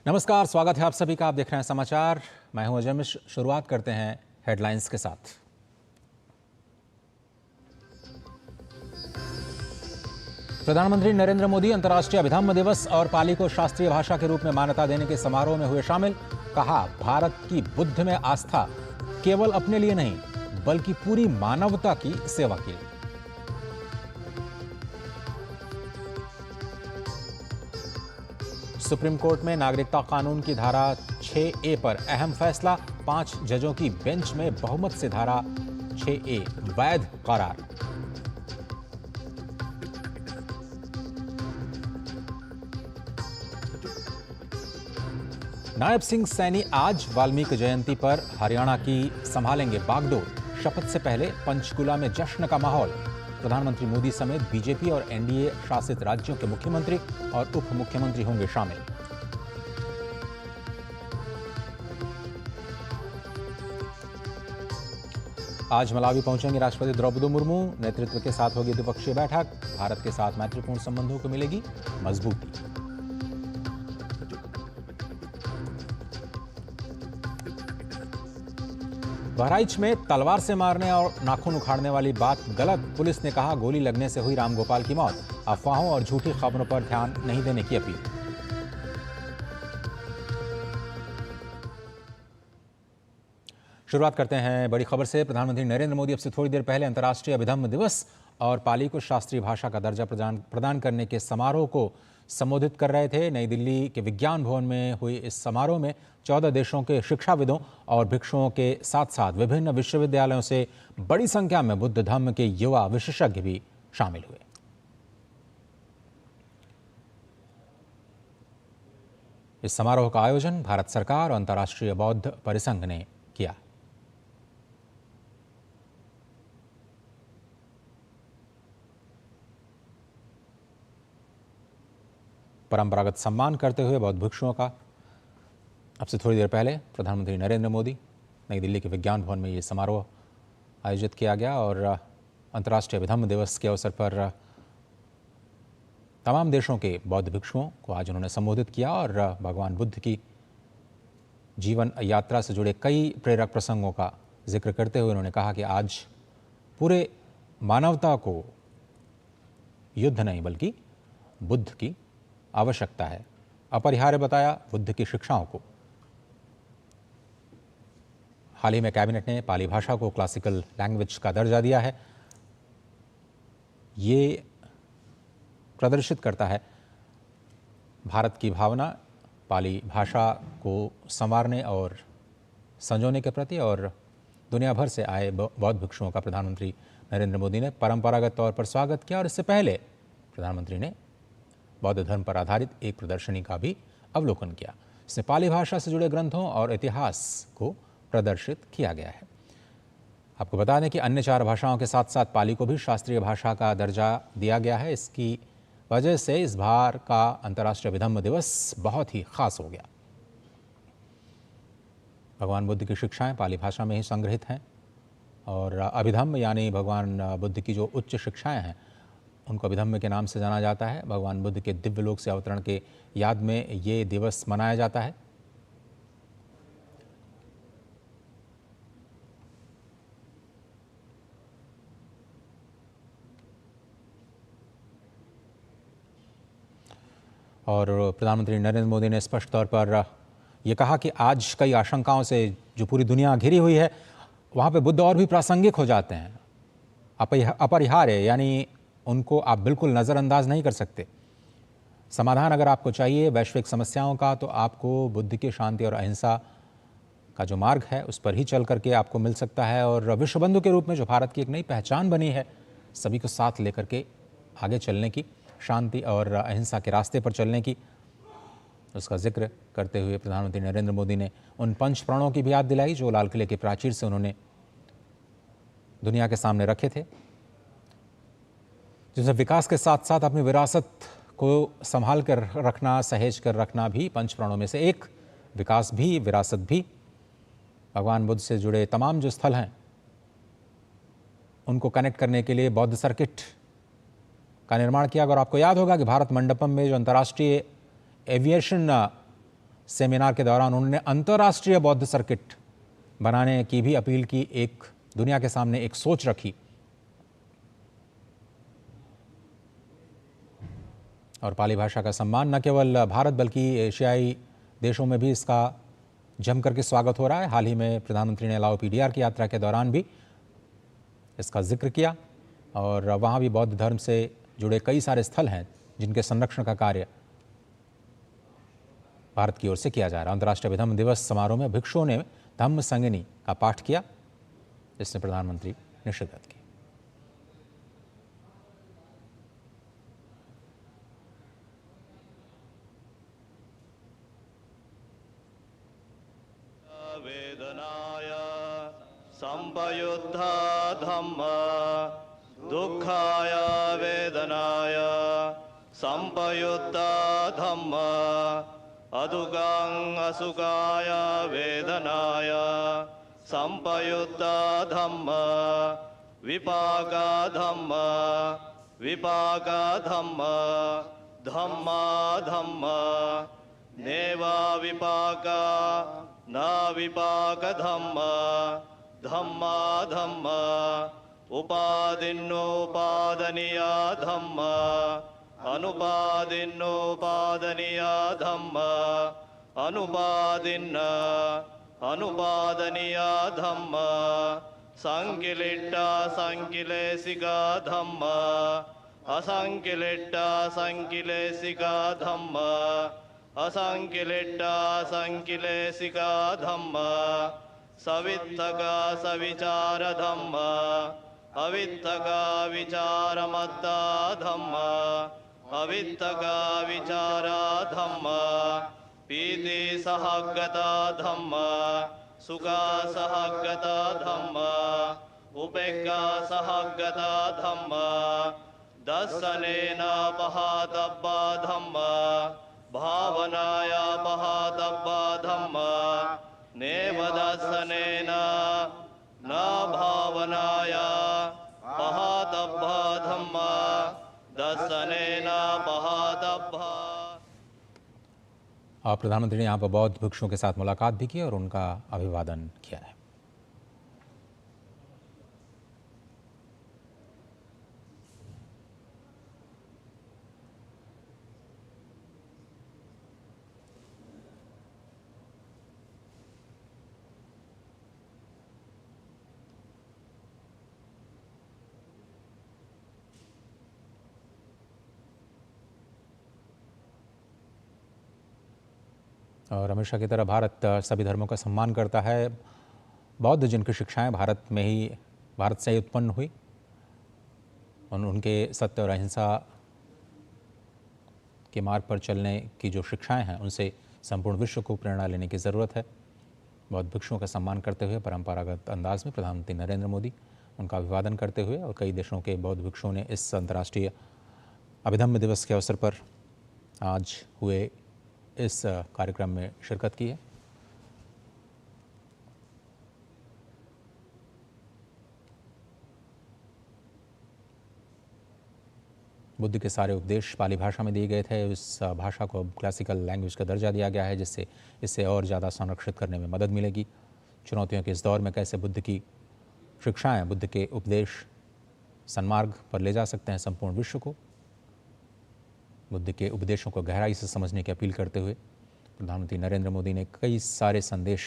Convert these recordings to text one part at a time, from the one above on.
नमस्कार, स्वागत है आप सभी का। आप देख रहे हैं समाचार। मैं हूं अजय मिश्र। शुरुआत करते हैं हेडलाइंस के साथ। प्रधानमंत्री नरेंद्र मोदी अंतर्राष्ट्रीय अभिधम्म दिवस और पाली को शास्त्रीय भाषा के रूप में मान्यता देने के समारोह में हुए शामिल। कहा, भारत की बुद्ध में आस्था केवल अपने लिए नहीं बल्कि पूरी मानवता की सेवा के लिए। सुप्रीम कोर्ट में नागरिकता कानून की धारा 6A पर अहम फैसला। 5 जजों की बेंच में बहुमत से धारा 6A वैध करार। नायब सिंह सैनी आज वाल्मीकि जयंती पर हरियाणा की संभालेंगे बागडोर। शपथ से पहले पंचकुला में जश्न का माहौल। प्रधानमंत्री मोदी समेत बीजेपी और एनडीए शासित राज्यों के मुख्यमंत्री और उप मुख्यमंत्री होंगे शामिल। आज मलावी पहुंचेंगे राष्ट्रपति द्रौपदी मुर्मू। नेतृत्व के साथ होगी द्विपक्षीय बैठक। भारत के साथ मैत्रीपूर्ण संबंधों को मिलेगी मजबूती। बहराइच में तलवार से मारने और नाखून उखाड़ने वाली बात गलत। पुलिस ने कहा, गोली लगने से हुई रामगोपाल की मौत। अफवाहों और झूठी खबरों पर ध्यान नहीं देने की अपील। शुरुआत करते हैं बड़ी खबर से। प्रधानमंत्री नरेंद्र मोदी अब से थोड़ी देर पहले अंतर्राष्ट्रीय अभिधम्म दिवस और पाली को शास्त्रीय भाषा का दर्जा प्रदान करने के समारोह को संबोधित कर रहे थे। नई दिल्ली के विज्ञान भवन में हुई इस समारोह में 14 देशों के शिक्षाविदों और भिक्षुओं के साथ साथ विभिन्न विश्वविद्यालयों से बड़ी संख्या में बुद्ध धर्म के युवा विशेषज्ञ भी शामिल हुए। इस समारोह का आयोजन भारत सरकार और अंतर्राष्ट्रीय बौद्ध परिसंघ ने किया। परंपरागत सम्मान करते हुए बौद्ध भिक्षुओं का अब से थोड़ी देर पहले प्रधानमंत्री नरेंद्र मोदी नई दिल्ली के विज्ञान भवन में ये समारोह आयोजित किया गया और अंतर्राष्ट्रीय अभिधम्म दिवस के अवसर पर तमाम देशों के बौद्ध भिक्षुओं को आज उन्होंने संबोधित किया और भगवान बुद्ध की जीवन यात्रा से जुड़े कई प्रेरक प्रसंगों का जिक्र करते हुए उन्होंने कहा कि आज पूरे मानवता को युद्ध नहीं बल्कि बुद्ध की आवश्यकता है। अपरिहार्य बताया बुद्ध की शिक्षाओं को। हाल ही में कैबिनेट ने पाली भाषा को क्लासिकल लैंग्वेज का दर्जा दिया है। ये प्रदर्शित करता है भारत की भावना पाली भाषा को संवारने और संजोने के प्रति। और दुनिया भर से आए बौद्ध भिक्षुओं का प्रधानमंत्री नरेंद्र मोदी ने परंपरागत तौर पर स्वागत किया और इससे पहले प्रधानमंत्री ने बौद्ध धर्म पर आधारित एक प्रदर्शनी का भी अवलोकन किया। इसमें पाली भाषा से जुड़े ग्रंथों और इतिहास को प्रदर्शित किया गया है। आपको बता दें कि अन्य 4 भाषाओं के साथ साथ पाली को भी शास्त्रीय भाषा का दर्जा दिया गया है। इसकी वजह से इस बार का अंतर्राष्ट्रीय अभिधम्म दिवस बहुत ही खास हो गया। भगवान बुद्ध की शिक्षाएं पाली भाषा में ही संग्रहित हैं और अभिधम्म यानी भगवान बुद्ध की जो उच्च शिक्षाएं हैं उनको अभिधम्म के नाम से जाना जाता है। भगवान बुद्ध के दिव्य लोक से अवतरण के याद में ये दिवस मनाया जाता है। और प्रधानमंत्री नरेंद्र मोदी ने स्पष्ट तौर पर यह कहा कि आज कई आशंकाओं से जो पूरी दुनिया घिरी हुई है वहाँ पे बुद्ध और भी प्रासंगिक हो जाते हैं, अपरिहार्य, यानी उनको आप बिल्कुल नज़रअंदाज नहीं कर सकते। समाधान अगर आपको चाहिए वैश्विक समस्याओं का तो आपको बुद्ध की शांति और अहिंसा का जो मार्ग है उस पर ही चल करके आपको मिल सकता है। और विश्व बंधु के रूप में जो भारत की एक नई पहचान बनी है, सभी को साथ लेकर के आगे चलने की, शांति और अहिंसा के रास्ते पर चलने की, उसका जिक्र करते हुए प्रधानमंत्री नरेंद्र मोदी ने उन 5 प्रणों की भी याद दिलाई जो लाल किले के प्राचीर से उन्होंने दुनिया के सामने रखे थे, जिसमें विकास के साथ साथ अपनी विरासत को संभाल कर रखना, सहेज कर रखना भी 5 प्रणों में से एक। विकास भी, विरासत भी, भगवान बुद्ध से जुड़े तमाम जो स्थल हैं उनको कनेक्ट करने के लिए बौद्ध सर्किट का निर्माण किया। अगर आपको याद होगा कि भारत मंडपम में जो अंतर्राष्ट्रीय एविएशन सेमिनार के दौरान उन्होंने अंतर्राष्ट्रीय बौद्ध सर्किट बनाने की भी अपील की, एक दुनिया के सामने एक सोच रखी। और पाली भाषा का सम्मान न केवल भारत बल्कि एशियाई देशों में भी इसका जम करके स्वागत हो रहा है। हाल ही में प्रधानमंत्री ने लाओ पीडीआर की यात्रा के दौरान भी इसका जिक्र किया और वहाँ भी बौद्ध धर्म से जुड़े कई सारे स्थल हैं जिनके संरक्षण का कार्य भारत की ओर से किया जा रहा है। अंतर्राष्ट्रीय धम्म दिवस समारोह में भिक्षुओं ने धम्म संगिनी का पाठ किया, जिसने प्रधानमंत्री ने शिरकत की। वेदनाय संपयुद्धा धम्म दुःखाय वेदनाय संपयुद्धा धम्म अदुःखं असुखाय वेदनाय संपयुद्धा धम्म विपाका धम्म विपाका धम्म धम्मा धम्म नेवा विपाका न विपाक धम्म धम्मा धम्म उपादिन्नोपादनीया धम्म अनुपादिन्नोपादनीया धम्म अनुपादिन्न अनुपादनीया धम्म संकिलिट्टा संकिलेशिका धम्म असंकिलिट्टा संकिलेशिका धम्म असंकिलिट्टा संकिलेशिका धम्म सवित्तका सविचार धम्म अवित्तका विचारमत्ता धम्म अवित्तका विचारा धम्म पीति सहगता धम्म सुखा सहगता धम्म उपेक्षा सहगता धम्म दर्शनेन पहातब्बा धम्म भावनाया पहातब्बा धम्म नेव दर्शनेन न भावनाया पहातब्बा धम्म दर्शनेन पहातब्बा। और प्रधानमंत्री ने यहाँ पर बौद्ध भिक्षुओं के साथ मुलाकात भी की और उनका अभिवादन किया है। और हमेशा की तरह भारत सभी धर्मों का सम्मान करता है। बौद्ध जिनकी शिक्षाएं भारत से ही उत्पन्न हुई, उनके सत्य और अहिंसा के मार्ग पर चलने की जो शिक्षाएं हैं उनसे संपूर्ण विश्व को प्रेरणा लेने की ज़रूरत है। बौद्ध भिक्षुओं का सम्मान करते हुए परंपरागत अंदाज में प्रधानमंत्री नरेंद्र मोदी उनका अभिवादन करते हुए और कई देशों के बौद्ध भिक्षुओं ने इस अंतर्राष्ट्रीय अभिधम्म दिवस के अवसर पर आज हुए इस कार्यक्रम में शिरकत की है। बुद्ध के सारे उपदेश पाली भाषा में दिए गए थे। इस भाषा को अब क्लासिकल लैंग्वेज का दर्जा दिया गया है, जिससे इसे और ज़्यादा संरक्षित करने में मदद मिलेगी। चुनौतियों के इस दौर में कैसे बुद्ध की शिक्षाएं, बुद्ध के उपदेश सन्मार्ग पर ले जा सकते हैं संपूर्ण विश्व को। बुद्ध के उपदेशों को गहराई से समझने की अपील करते हुए प्रधानमंत्री नरेंद्र मोदी ने कई सारे संदेश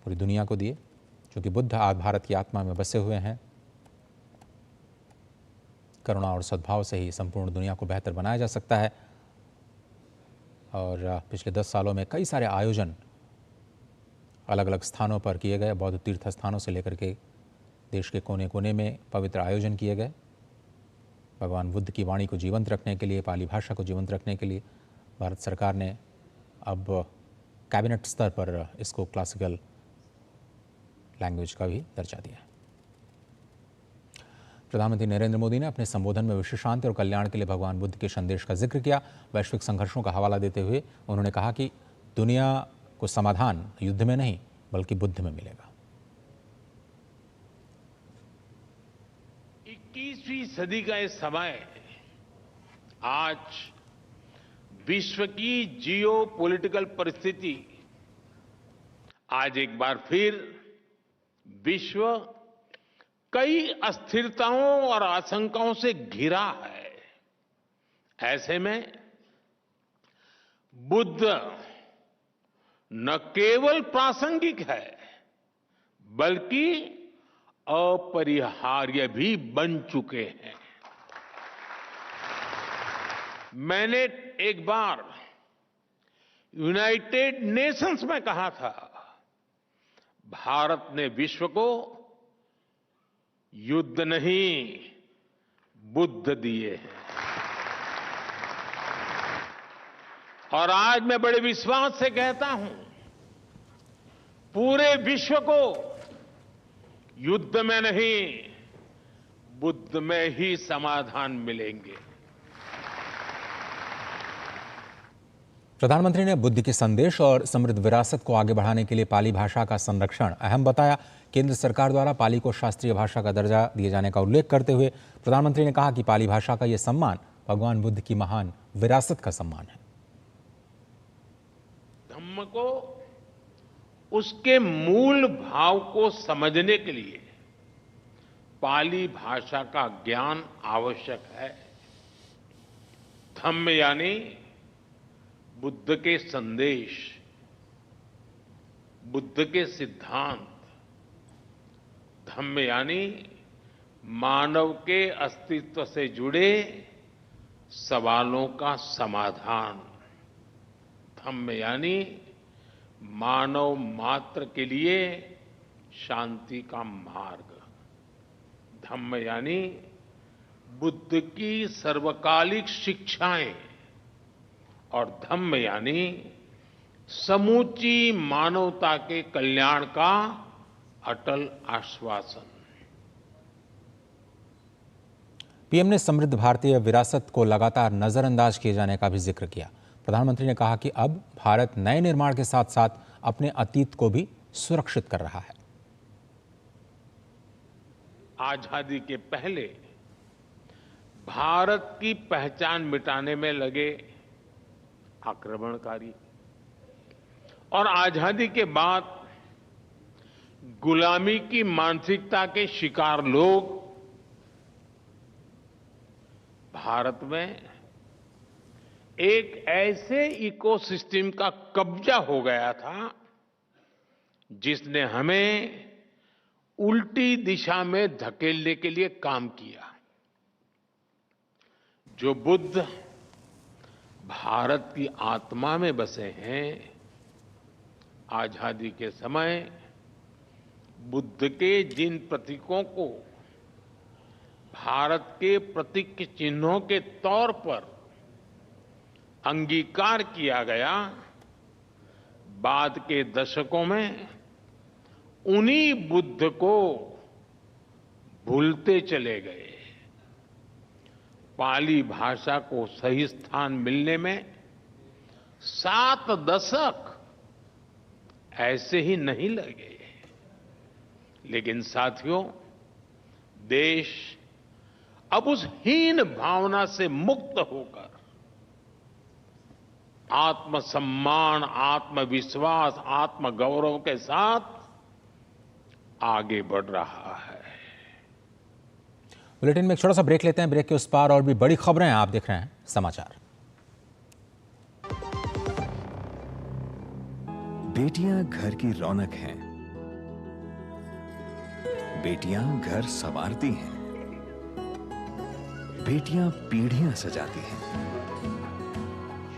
पूरी दुनिया को दिए, क्योंकि बुद्ध आज भारत की आत्मा में बसे हुए हैं। करुणा और सद्भाव से ही संपूर्ण दुनिया को बेहतर बनाया जा सकता है। और पिछले 10 सालों में कई सारे आयोजन अलग अलग स्थानों पर किए गए। बौद्ध तीर्थ स्थानों से लेकर के देश के कोने कोने में पवित्र आयोजन किए गए। भगवान बुद्ध की वाणी को जीवंत रखने के लिए, पाली भाषा को जीवंत रखने के लिए भारत सरकार ने अब कैबिनेट स्तर पर इसको क्लासिकल लैंग्वेज का भी दर्जा दिया है। प्रधानमंत्री नरेंद्र मोदी ने अपने संबोधन में विश्व शांति और कल्याण के लिए भगवान बुद्ध के संदेश का जिक्र किया। वैश्विक संघर्षों का हवाला देते हुए उन्होंने कहा कि दुनिया को समाधान युद्ध में नहीं बल्कि बुद्ध में मिलेगा। 21वीं सदी का ये समय आज विश्व की जियोपॉलिटिकल परिस्थिति आज एक बार फिर विश्व कई अस्थिरताओं और आशंकाओं से घिरा है। ऐसे में बुद्ध न केवल प्रासंगिक है बल्कि अपरिहार्य भी बन चुके हैं। मैंने एक बार यूनाइटेड नेशंस में कहा था, भारत ने विश्व को युद्ध नहीं बुद्ध दिए हैं। और आज मैं बड़े विश्वास से कहता हूं, पूरे विश्व को युद्ध में नहीं बुद्ध में ही समाधान मिलेंगे। प्रधानमंत्री ने बुद्ध के संदेश और समृद्ध विरासत को आगे बढ़ाने के लिए पाली भाषा का संरक्षण अहम बताया। केंद्र सरकार द्वारा पाली को शास्त्रीय भाषा का दर्जा दिए जाने का उल्लेख करते हुए प्रधानमंत्री ने कहा कि पाली भाषा का यह सम्मान भगवान बुद्ध की महान विरासत का सम्मान है। धम्म को उसके मूल भाव को समझने के लिए पाली भाषा का ज्ञान आवश्यक है। धम्म यानी बुद्ध के संदेश, बुद्ध के सिद्धांत। धम्म यानी मानव के अस्तित्व से जुड़े सवालों का समाधान। धम्म यानी मानव मात्र के लिए शांति का मार्ग। धम्म यानी बुद्ध की सर्वकालिक शिक्षाएं। और धम्म यानी समूची मानवता के कल्याण का अटल आश्वासन। पीएम ने समृद्ध भारतीय विरासत को लगातार नजरअंदाज किए जाने का भी जिक्र किया। प्रधानमंत्री ने कहा कि अब भारत नए निर्माण के साथ साथ अपने अतीत को भी सुरक्षित कर रहा है। आजादी के पहले भारत की पहचान मिटाने में लगे आक्रमणकारी और आजादी के बाद गुलामी की मानसिकता के शिकार लोग भारत में एक ऐसे इकोसिस्टम का कब्जा हो गया था जिसने हमें उल्टी दिशा में धकेलने के लिए काम किया। जो बुद्ध भारत की आत्मा में बसे हैं, आजादी के समय बुद्ध के जिन प्रतीकों को भारत के प्रतीक चिन्हों के तौर पर अंगीकार किया गया, बाद के दशकों में उन्हीं बुद्ध को भूलते चले गए। पाली भाषा को सही स्थान मिलने में 7 दशक ऐसे ही नहीं लगे। लेकिन साथियों, देश अब उस हीन भावना से मुक्त होकर आत्मसम्मान, आत्मविश्वास, आत्मगौरव के साथ आगे बढ़ रहा है। बुलेटिन में एक छोटा सा ब्रेक लेते हैं। ब्रेक के उस पार और भी बड़ी खबरें हैं। आप देख रहे हैं समाचार। बेटियां घर की रौनक हैं। बेटियां घर संवारती हैं। बेटियां पीढ़ियां सजाती हैं।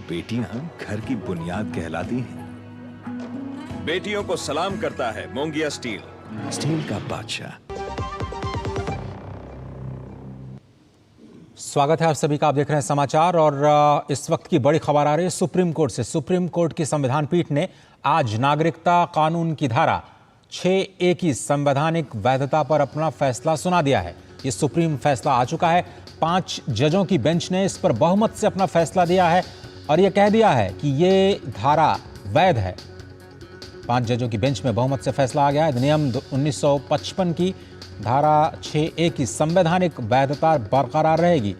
बेटियां घर की बुनियाद कहलाती हैं। बेटियों को सलाम करता है मोंगिया स्टील, स्टील का बादशाह। स्वागत है आप सभी का। आप देख रहे हैं समाचार और इस वक्त की बड़ी खबर आ रही है सुप्रीम कोर्ट से। सुप्रीम कोर्ट की संविधान पीठ ने आज नागरिकता कानून की धारा 6A की संवैधानिक वैधता पर अपना फैसला सुना दिया है। ये सुप्रीम फैसला आ चुका है। 5 जजों की बेंच ने इस पर बहुमत से अपना फैसला दिया है और यह कह दिया है कि ये धारा वैध है। 5 जजों की बेंच में बहुमत से फैसला आ गया है। अधिनियम 1955 की धारा 6A की संवैधानिक वैधता बरकरार रहेगी।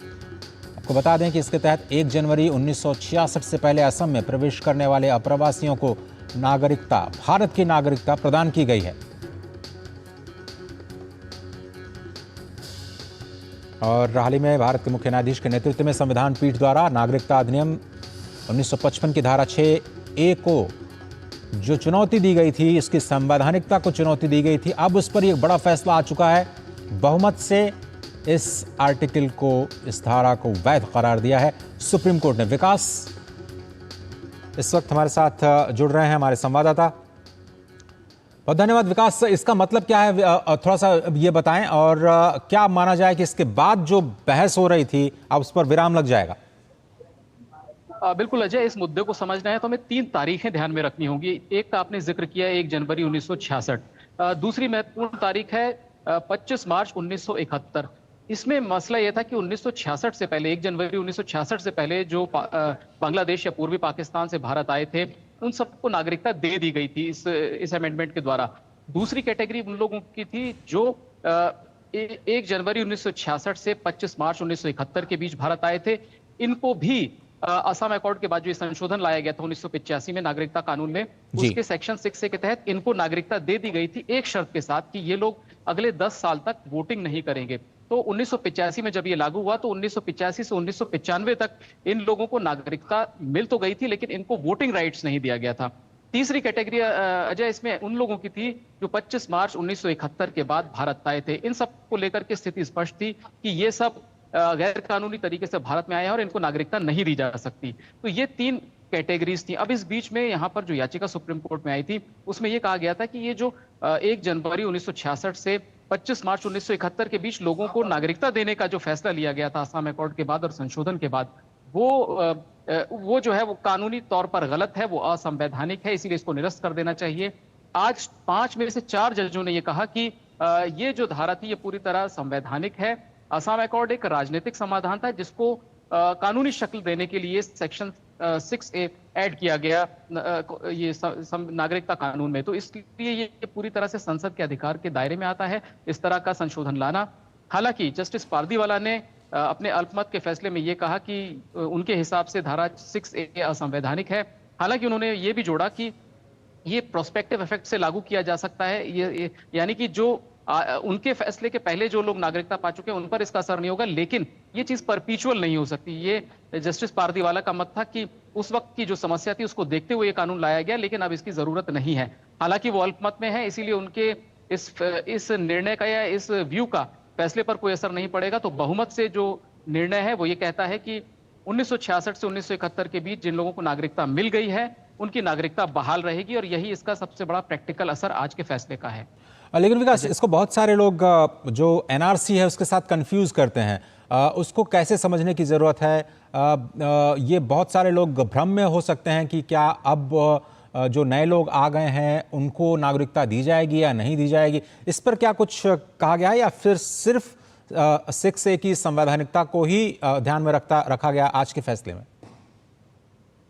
आपको आपको बता दें कि इसके तहत 1 जनवरी 1966 से पहले असम में प्रवेश करने वाले अप्रवासियों को नागरिकता, भारत की नागरिकता प्रदान की गई है। और हाल ही में भारत के मुख्य न्यायाधीश के नेतृत्व में संविधान पीठ द्वारा नागरिकता अधिनियम 1955 की धारा 6A को जो चुनौती दी गई थी, इसकी संवैधानिकता को चुनौती दी गई थी, अब उस पर एक बड़ा फैसला आ चुका है। बहुमत से इस आर्टिकल को, इस धारा को वैध करार दिया है सुप्रीम कोर्ट ने। विकास इस वक्त हमारे साथ जुड़ रहे हैं, हमारे संवाददाता। बहुत धन्यवाद विकास। इसका मतलब क्या है, थोड़ा सा ये बताएं, और क्या माना जाए कि इसके बाद जो बहस हो रही थी अब उस पर विराम लग जाएगा? बिल्कुल अजय, इस मुद्दे को समझना है तो हमें 3 तारीखें ध्यान में रखनी होंगी। एक का आपने जिक्र किया 1 जनवरी 1966, दूसरी महत्वपूर्ण तारीख है 25 मार्च 1971। इसमें मसला यह था कि 1966 से पहले, 1 जनवरी 1966 से पहले जो बांग्लादेश या पूर्वी पाकिस्तान से भारत आए थे, उन सबको नागरिकता दे दी गई थी इस अमेंडमेंट के द्वारा। दूसरी कैटेगरी उन लोगों की थी जो 1 जनवरी 1966 से 25 मार्च 1971 के बीच भारत आए थे। इनको भी असम अकॉर्ड के बाद जो संशोधन लाया गया था 1985 में नागरिकता कानून में, उसके सेक्शन 6A के तहत इनको नागरिकता दे दी गई थी, एक शर्त के साथ कि ये लोग अगले 10 साल तक वोटिंग नहीं करेंगे। तो 1985 में जब ये लागू हुआ तो 1985 से 1995 तक इन लोगों को नागरिकता मिल तो गई थी, लेकिन इनको वोटिंग राइट्स नहीं दिया गया था। तीसरी कैटेगरी अजय इसमें उन लोगों की थी जो 25 मार्च 1971 के बाद भारत आए थे। इन सब को लेकर के स्थिति स्पष्ट थी कि ये सब गैर कानूनी तरीके से भारत में आए हैं और इनको नागरिकता नहीं दी जा सकती। तो ये 3 कैटेगरीज थी। अब इस बीच में यहाँ पर जो याचिका सुप्रीम कोर्ट में आई थी उसमें यह कहा गया था कि ये जो 1 जनवरी 1966 से 25 मार्च 1971 के बीच लोगों को नागरिकता देने का जो फैसला लिया गया था असम अकॉर्ड के बाद और संशोधन के बाद, वो जो है वो कानूनी तौर पर गलत है, वो असंवैधानिक है, इसीलिए इसको निरस्त कर देना चाहिए। आज 5 में से 4 जजों ने यह कहा कि ये जो धारा थी ये पूरी तरह संवैधानिक है। असम अकॉर्ड एक राजनीतिक समाधान था जिसको कानूनी शक्ल देने के लिए सेक्शन 6A ऐड किया गया ये नागरिकता कानून में। तो इसलिए ये पूरी तरह से संसद के अधिकार के दायरे में आता है इस तरह का संशोधन लाना। हालांकि जस्टिस पारदीवाला ने अपने अल्पमत के फैसले में ये कहा कि उनके हिसाब से धारा 6A असंवैधानिक है। हालांकि उन्होंने ये भी जोड़ा कि ये प्रोस्पेक्टिव इफेक्ट से लागू किया जा सकता है, ये यानी कि जो उनके फैसले के पहले जो लोग नागरिकता पा चुके हैं उन पर इसका असर नहीं होगा, लेकिन ये चीज परपीचुअल नहीं हो सकती। ये जस्टिस पारदीवाला का मत था कि उस वक्त की जो समस्या थी उसको देखते हुए ये कानून लाया गया, लेकिन अब इसकी जरूरत नहीं है। हालांकि वो अल्पमत में है, इसीलिए उनके इस निर्णय का या इस व्यू का फैसले पर कोई असर नहीं पड़ेगा। तो बहुमत से जो निर्णय है वो ये कहता है कि 1966 से 1971 के बीच जिन लोगों को नागरिकता मिल गई है उनकी नागरिकता बहाल रहेगी, और यही इसका सबसे बड़ा प्रैक्टिकल असर आज के फैसले का है। लेकिन विकास, इसको बहुत सारे लोग जो NRC है उसके साथ कंफ्यूज करते हैं, उसको कैसे समझने की ज़रूरत है? ये बहुत सारे लोग भ्रम में हो सकते हैं कि क्या अब जो नए लोग आ गए हैं उनको नागरिकता दी जाएगी या नहीं दी जाएगी, इस पर क्या कुछ कहा गया है या फिर सिर्फ 6A की संवैधानिकता को ही ध्यान में रखा गया आज के फैसले में?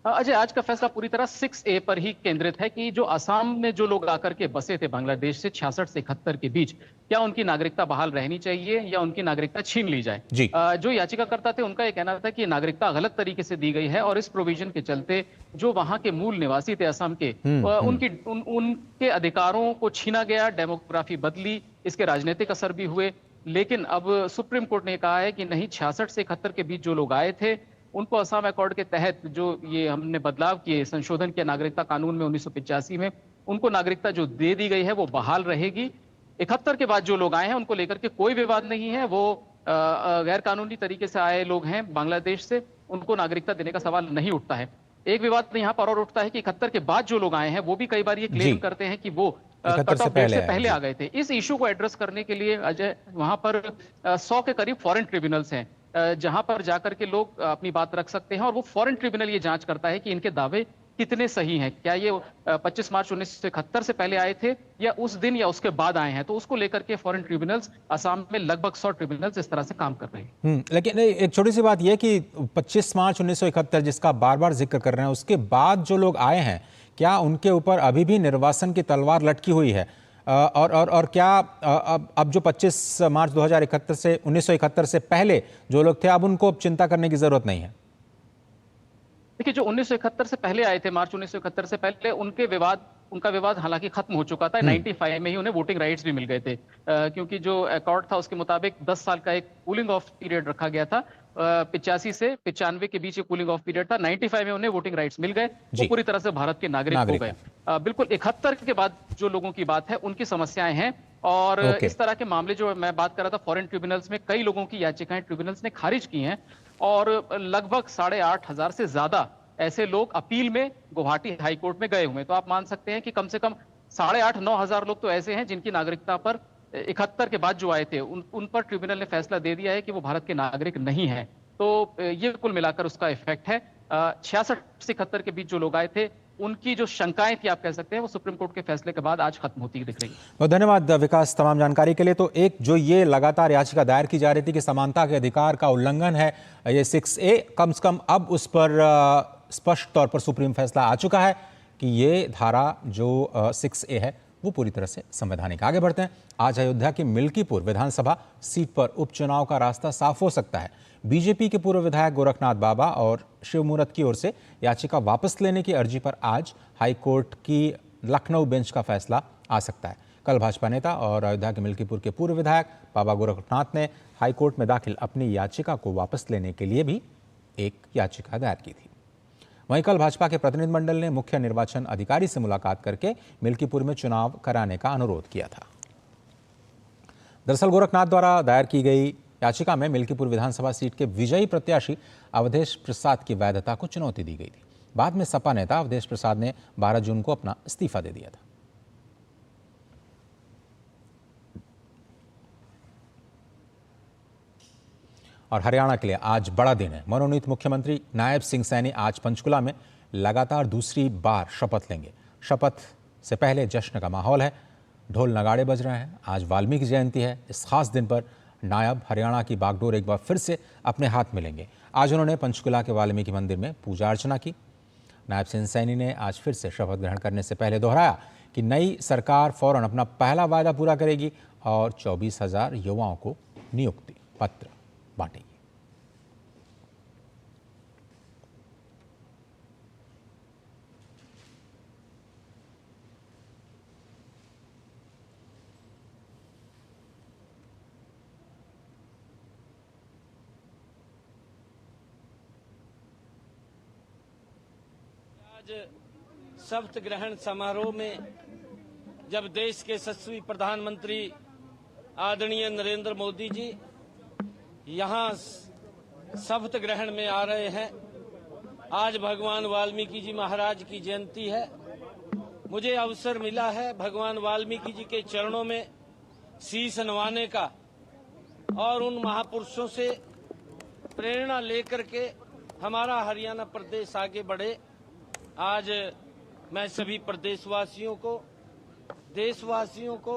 अजय, आज का फैसला पूरी तरह 6A पर ही केंद्रित है कि जो असम में जो लोग आकर के बसे थे बांग्लादेश से 66 से 71 के बीच, क्या उनकी नागरिकता बहाल रहनी चाहिए या उनकी नागरिकता छीन ली जाए। जो याचिकाकर्ता थे उनका यह कहना था कि नागरिकता गलत तरीके से दी गई है और इस प्रोविजन के चलते जो वहां के मूल निवासी थे असम के, उनके अधिकारों को छीना गया, डेमोग्राफी बदली, इसके राजनीतिक असर भी हुए। लेकिन अब सुप्रीम कोर्ट ने कहा है कि नहीं, 66 से 71 के बीच जो लोग आए थे उनको असम अकॉर्ड के तहत जो ये हमने बदलाव किए, संशोधन किया नागरिकता कानून में 1985 में, उनको नागरिकता जो दे दी गई है वो बहाल रहेगी। 71 के बाद जो लोग आए हैं उनको लेकर के कोई विवाद नहीं है, वो गैर कानूनी तरीके से आए लोग हैं बांग्लादेश से, उनको नागरिकता देने का सवाल नहीं उठता है। एक विवाद यहाँ पर और उठता है कि 71 के बाद जो लोग आए हैं वो भी कई बार ये क्लेम करते हैं कि वो कट ऑफ डेट से पहले आ गए थे। इस इशू को एड्रेस करने के लिए अजय वहां पर 100 के करीब फॉरेन ट्रिब्यूनल्स हैं जहां पर जाकर के लोग अपनी बात रख सकते हैं, और वो फॉरेन ट्रिब्यूनल ये जांच करता है कि इनके दावे कितने सही हैं, क्या ये 25 मार्च 1971 से पहले आए थे या उस दिन या उसके बाद आए हैं। तो उसको लेकर के फॉरेन ट्रिब्यूनल्स असम में लगभग 100 ट्रिब्यूनल्स इस तरह से काम कर रहे हैं। लेकिन एक छोटी सी बात यह कि 25 मार्च 1971 जिसका बार बार जिक्र कर रहे हैं, उसके बाद जो लोग आए हैं क्या उनके ऊपर अभी भी निर्वासन की तलवार लटकी हुई है? और क्या अब जो 25 मार्च 2071 से 1971 से पहले जो लोग थे, अब उनको अब चिंता करने की जरूरत नहीं है? देखिए, जो 1971 से पहले आए थे, मार्च 1971 से पहले, उनका विवाद हालांकि खत्म हो चुका था। 95 में ही उन्हें वोटिंग राइट्स भी मिल गए थे, क्योंकि जो अकॉर्ड था उसके मुताबिक 10 साल का एक कूलिंग ऑफ पीरियड रखा गया था। 85 से 95 के बीच एक कूलिंग ऑफ पीरियड था। 95 में उन्हें वोटिंग राइट्स मिल गए, वो पूरी तरह से भारत के नागरिक हो गए। बिल्कुल 71 के बाद जो लोगों की बात है, उनकी समस्याएं हैं। और इस तरह के मामले जो मैं बात कर रहा था, फॉरेन ट्रिब्यूनल्स में कई लोगों की याचिकाएं ट्रिब्यूनल्स ने खारिज की हैं, और लगभग 8,500 से ज्यादा ऐसे लोग अपील में गुवाहाटी हाई कोर्ट में गए हुए हैं। तो आप मान सकते हैं कि कम से कम 8,500-9,000 लोग तो ऐसे हैं जिनकी नागरिकता पर 71 के बाद जो आए थे, उन पर ट्रिब्यूनल ने फैसला दे दिया है कि वो भारत के नागरिक नहीं है। तो ये कुल मिलाकर उसका इफेक्ट है। 66 से 71 के बीच जो लोग आए थे, उनकी जो शंकाएं थी, आप कह सकते हैं, वो सुप्रीम कोर्ट के फैसले के बाद आज खत्म होती दिख रही है। बहुत धन्यवाद विकास, तमाम जानकारी के लिए। तो एक जो ये लगातार याचिका दायर की जा रही थी कि समानता के अधिकार का उल्लंघन है, ये 6A, कम से कम अब उस पर स्पष्ट तौर पर सुप्रीम फैसला आ चुका है कि ये धारा जो 6A है वो पूरी तरह से संवैधानिक। आगे बढ़ते हैं। आज अयोध्या की मिल्कीपुर विधानसभा सीट पर उपचुनाव का रास्ता साफ हो सकता है। बीजेपी के पूर्व विधायक गोरखनाथ बाबा और शिव मूरत की ओर से याचिका वापस लेने की अर्जी पर आज हाईकोर्ट की लखनऊ बेंच का फैसला आ सकता है। कल भाजपा नेता और अयोध्या के मिल्कीपुर के पूर्व विधायक बाबा गोरखनाथ ने हाईकोर्ट में दाखिल अपनी याचिका को वापस लेने के लिए भी एक याचिका दायर की थी। वहीं कल भाजपा के प्रतिनिधिमंडल ने मुख्य निर्वाचन अधिकारी से मुलाकात करके मिल्कीपुर में चुनाव कराने का अनुरोध किया था। दरअसल गोरखनाथ द्वारा दायर की गई याचिका में मिल्कीपुर विधानसभा सीट के विजयी प्रत्याशी अवधेश प्रसाद की वैधता को चुनौती दी गई थी। बाद में सपा नेता अवधेश प्रसाद ने 12 जून को अपना इस्तीफा दे दिया था। और हरियाणा के लिए आज बड़ा दिन है। मनोनीत मुख्यमंत्री नायब सिंह सैनी आज पंचकुला में लगातार दूसरी बार शपथ लेंगे। शपथ से पहले जश्न का माहौल है, ढोल नगाड़े बज रहे हैं। आज वाल्मीकि जयंती है। इस खास दिन पर नायब हरियाणा की बागडोर एक बार फिर से अपने हाथ में लेंगे। आज उन्होंने पंचकुला के वाल्मीकि मंदिर में पूजा अर्चना की। नायब सिंह सैनी ने आज फिर से शपथ ग्रहण करने से पहले दोहराया कि नई सरकार फौरन अपना पहला वायदा पूरा करेगी और 24,000 युवाओं को नियुक्ति पत्र बांटेगी। शपथ ग्रहण समारोह में जब देश के यशस्वी प्रधानमंत्री आदरणीय नरेंद्र मोदी जी यहां शपथ ग्रहण में आ रहे हैं। आज भगवान वाल्मीकि जी महाराज की जयंती है। मुझे अवसर मिला है भगवान वाल्मीकि जी के चरणों में शीश नवाने का और उन महापुरुषों से प्रेरणा लेकर के हमारा हरियाणा प्रदेश आगे बढ़े। आज मैं सभी प्रदेशवासियों को, देशवासियों को